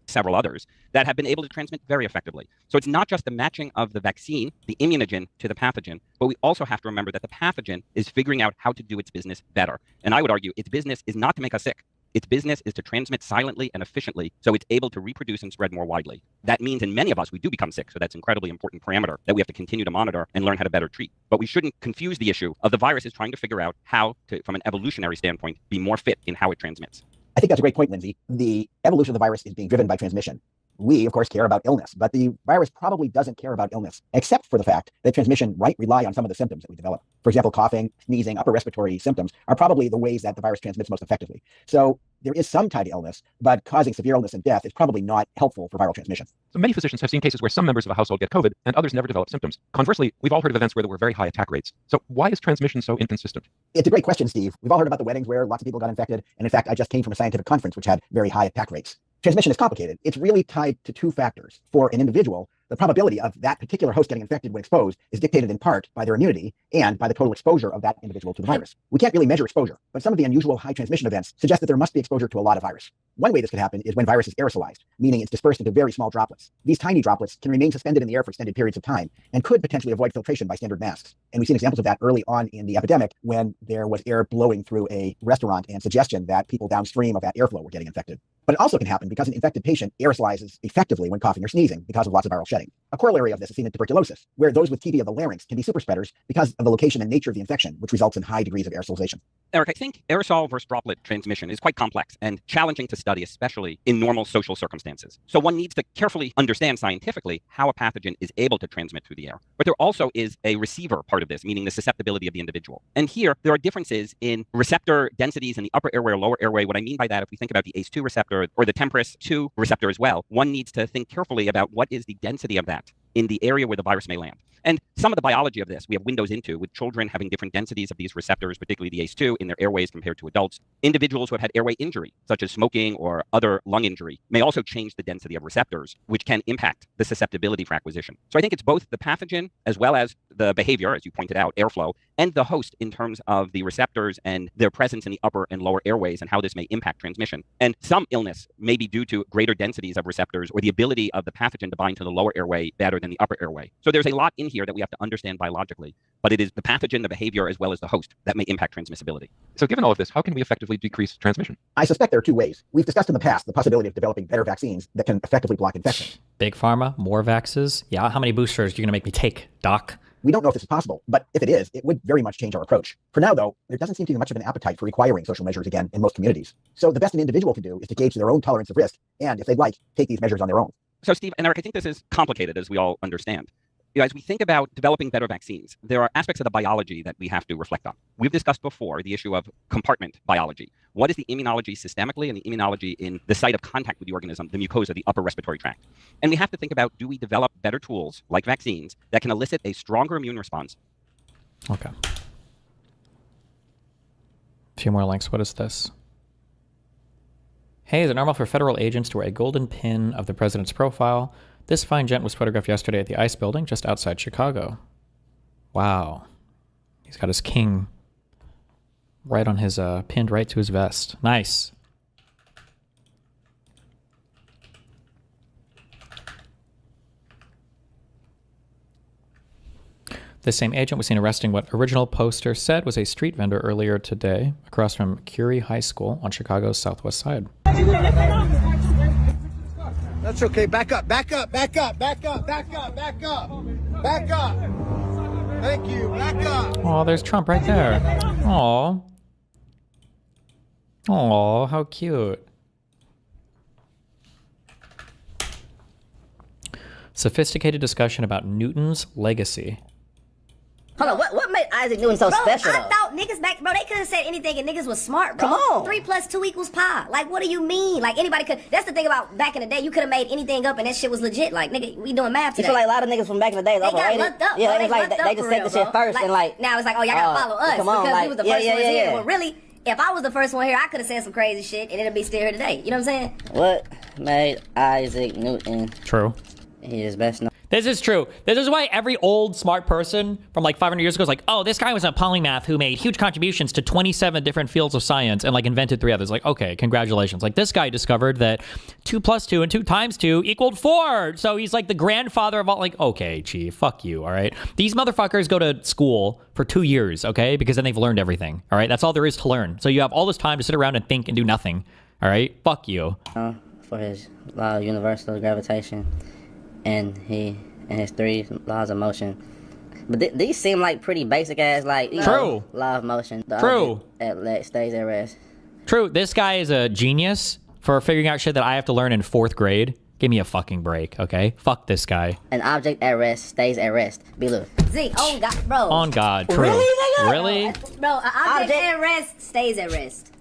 Several others that have been able to transmit very effectively. So it's not just the matching of the vaccine, the immunogen, to the pathogen, but we also have to remember that the pathogen is figuring out how to do its business better. And I would argue its business is not to make us sick. Its business is to transmit silently and efficiently so it's able to reproduce and spread more widely. That means in many of us, we do become sick. So that's an incredibly important parameter that we have to continue to monitor and learn how to better treat. But we shouldn't confuse the issue of the virus is trying to figure out how to, from an evolutionary standpoint, be more fit in how it transmits.
I think that's a great point, Lindsay. The evolution of the virus is being driven by transmission. We, of course, care about illness, but the virus probably doesn't care about illness, except for the fact that transmission might rely on some of the symptoms that we develop. For example, coughing, sneezing, upper respiratory symptoms are probably the ways that the virus transmits most effectively. So there is some tie to illness, but causing severe illness and death is probably not helpful for viral transmission.
So many physicians have seen cases where some members of a household get COVID and others never develop symptoms. Conversely, we've all heard of events where there were very high attack rates. So why is transmission so inconsistent?
It's a great question, Steve. We've all heard about the weddings where lots of people got infected. And in fact, I just came from a scientific conference which had very high attack rates. Transmission is complicated. It's really tied to two factors. For an individual, the probability of that particular host getting infected when exposed is dictated in part by their immunity and by the total exposure of that individual to the virus. We can't really measure exposure, but some of the unusual high transmission events suggest that there must be exposure to a lot of virus. One way this could happen is when virus is aerosolized, meaning it's dispersed into very small droplets. These tiny droplets can remain suspended in the air for extended periods of time and could potentially avoid filtration by standard masks. And we've seen examples of that early on in the epidemic when there was air blowing through a restaurant and suggestion that people downstream of that airflow were getting infected. But it also can happen because an infected patient aerosolizes effectively when coughing or sneezing because of lots of viral shedding. A corollary of this is seen in tuberculosis, where those with TB of the larynx can be super spreaders because of the location and nature of the infection, which results in high degrees of aerosolization.
Eric, I think aerosol versus droplet transmission is quite complex and challenging to study, especially in normal social circumstances. So one needs to carefully understand scientifically how a pathogen is able to transmit through the air. But there also is a receiver part of this, meaning the susceptibility of the individual. And here, there are differences in receptor densities in the upper airway or lower airway. What I mean by that, if we think about the ACE2 receptor or the TMPRSS2 receptor as well, one needs to think carefully about what is the density of that in the area where the virus may land. And some of the biology of this we have windows into, with children having different densities of these receptors, particularly the ACE2, in their airways compared to adults. Individuals who have had airway injury, such as smoking or other lung injury, may also change the density of receptors, which can impact the susceptibility for acquisition. So I think it's both the pathogen as well as the behavior, as you pointed out, airflow, and the host in terms of the receptors and their presence in the upper and lower airways and how this may impact transmission. And some illness may be due to greater densities of receptors or the ability of the pathogen to bind to the lower airway better than the upper airway. So there's a lot in here that we have to understand biologically, but it is the pathogen, the behavior, as well as the host that may impact transmissibility.
So given all of this, how can we effectively decrease transmission?
I suspect there are two ways. We've discussed in the past the possibility of developing better vaccines that can effectively block infection.
Big pharma, more vaxes. Yeah, how many boosters are you going to make me take, Doc?
We don't know if this is possible, but if it is, it would very much change our approach. For now, though, there doesn't seem to be much of an appetite for requiring social measures again in most communities. So the best an individual can do is to gauge their own tolerance of risk, and if they'd like, take these measures on their own.
So Steve and Eric, I think this is complicated, as we all understand. As we think about developing better vaccines, there are aspects of the biology that we have to reflect on. We've discussed before the issue of compartment biology. What is the immunology systemically and the immunology in the site of contact with the organism, the mucosa, the upper respiratory tract? And we have to think about, do we develop better tools like vaccines that can elicit a stronger immune response?
Okay. A few more links. What is this? Hey, is it normal for federal agents to wear a golden pin of the president's profile? This fine gent was photographed yesterday at the ICE building just outside Chicago. Wow. He's got his king right on his, pinned right to his vest. Nice. This same agent was seen arresting what original poster said was a street vendor earlier today across from Curie High School on Chicago's southwest side.
That's okay. Back up, back up, back up, back up, back up, back up, back up. Thank you. Back up.
Oh, there's Trump right there. Aw. Aw, how cute. Sophisticated discussion about Newton's legacy.
Hold on, what made Isaac Newton so special,
I
though?
thought niggas back, bro, they could have said anything and niggas was smart, bro.
Come on.
3 + 2 = pi. Like, what do you mean? Like, anybody could, that's the thing about back in the day, you could have made anything up and that shit was legit. Like, nigga, we doing math
You
today.
feel like a lot of niggas from back in the day
They got
overrated?
looked up,
Yeah,
bro.
it was like
looked
they
up
just
for
said
real,
the shit
bro.
first
like,
and like...
now it's like, oh, y'all gotta follow us
come on,
because
like,
we was the
yeah,
first
yeah,
ones
yeah,
here.
yeah.
But really, if I was the first one here, I could have said some crazy shit and it'd be still here today. You know what I'm saying?
What made Isaac Newton...
True.
He is best known...
This is true. This is why every old smart person from like 500 years ago is like, oh, this guy was a polymath who made huge contributions to 27 different fields of science and like invented 3 others. Like, okay, congratulations. Like this guy discovered that 2 + 2 and 2 × 2 = 4. So he's like the grandfather of all. Like, okay, chief, fuck you. All right. These motherfuckers go to school for 2 years. Okay. Because then they've learned everything. All right. That's all there is to learn. So you have all this time to sit around and think and do nothing. All right. Fuck you.
For his law of universal gravitation and his 3 laws of motion. But these seem like pretty basic ass, like, you know, law of motion. The
True.
Object stays at rest.
True. This guy is a genius for figuring out shit that I have to learn in 4th grade. Give me a fucking break, okay? Fuck this guy.
An object at rest stays at rest. Be look.
Zeke, oh God, bro.
On God, true.
Really, nigga?
Really?
Bro, an object at rest stays at rest.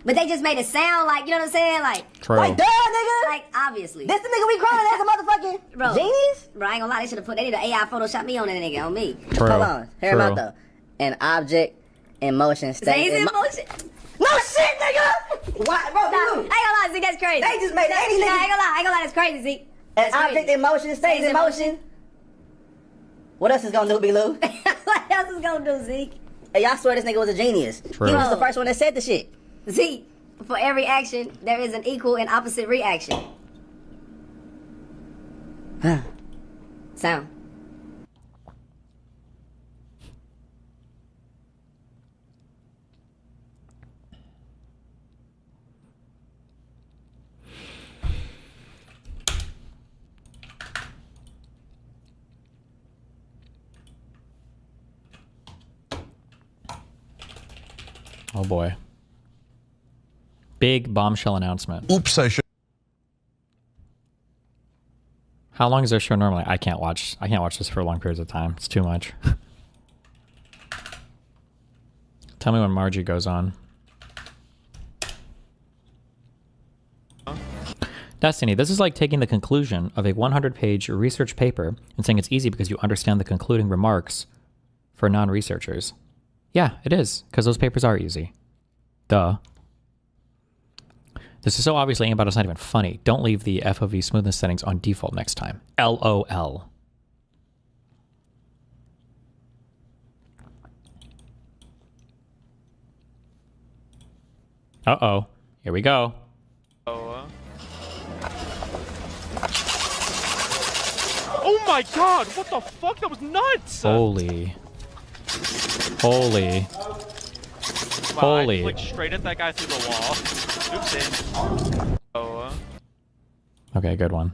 But they just made it sound like, you know what I'm saying? Like,
True.
like, duh, nigga. Like, obviously.
This the nigga we crying as a motherfucking
Bro,
genius?
Bro, I ain't gonna lie, they should have put, they need an AI Photoshop me on that nigga, on me.
True.
Hold on. Hear
True.
him out though. An object in motion stays
in motion.
No shit, nigga! Why, bro?
Nah, I ain't gonna lie, Zeke, that's crazy.
They just made any
Nah,
nigga.
I ain't gonna lie, that's crazy, Zeke.
An
That's
object
crazy.
in motion stays in motion. What else is gonna do, B-Lou?
What else is gonna do, Zeke?
Hey, y'all swear this nigga was a genius.
True.
He was the first one that said the shit.
Zeke, for every action, there is an equal and opposite reaction. Sound.
Oh boy. Big bombshell announcement.
Oops, I should.
How long is their show normally? I can't watch this for long periods of time. It's too much. Tell me when Margie goes on. Destiny, this is like taking the conclusion of a 100-page research paper and saying it's easy because you understand the concluding remarks for non-researchers. Yeah, it is, because those papers are easy. Duh. This is so obviously aimed about it's not even funny. Don't leave the FOV smoothness settings on default next time. LOL. Uh-oh. Here we go.
Oh my god, what the fuck? That was nuts!
Holy. Holy.
Wow,
Holy.
I flicked straight at that guy through the wall. Oops.
Okay, good one.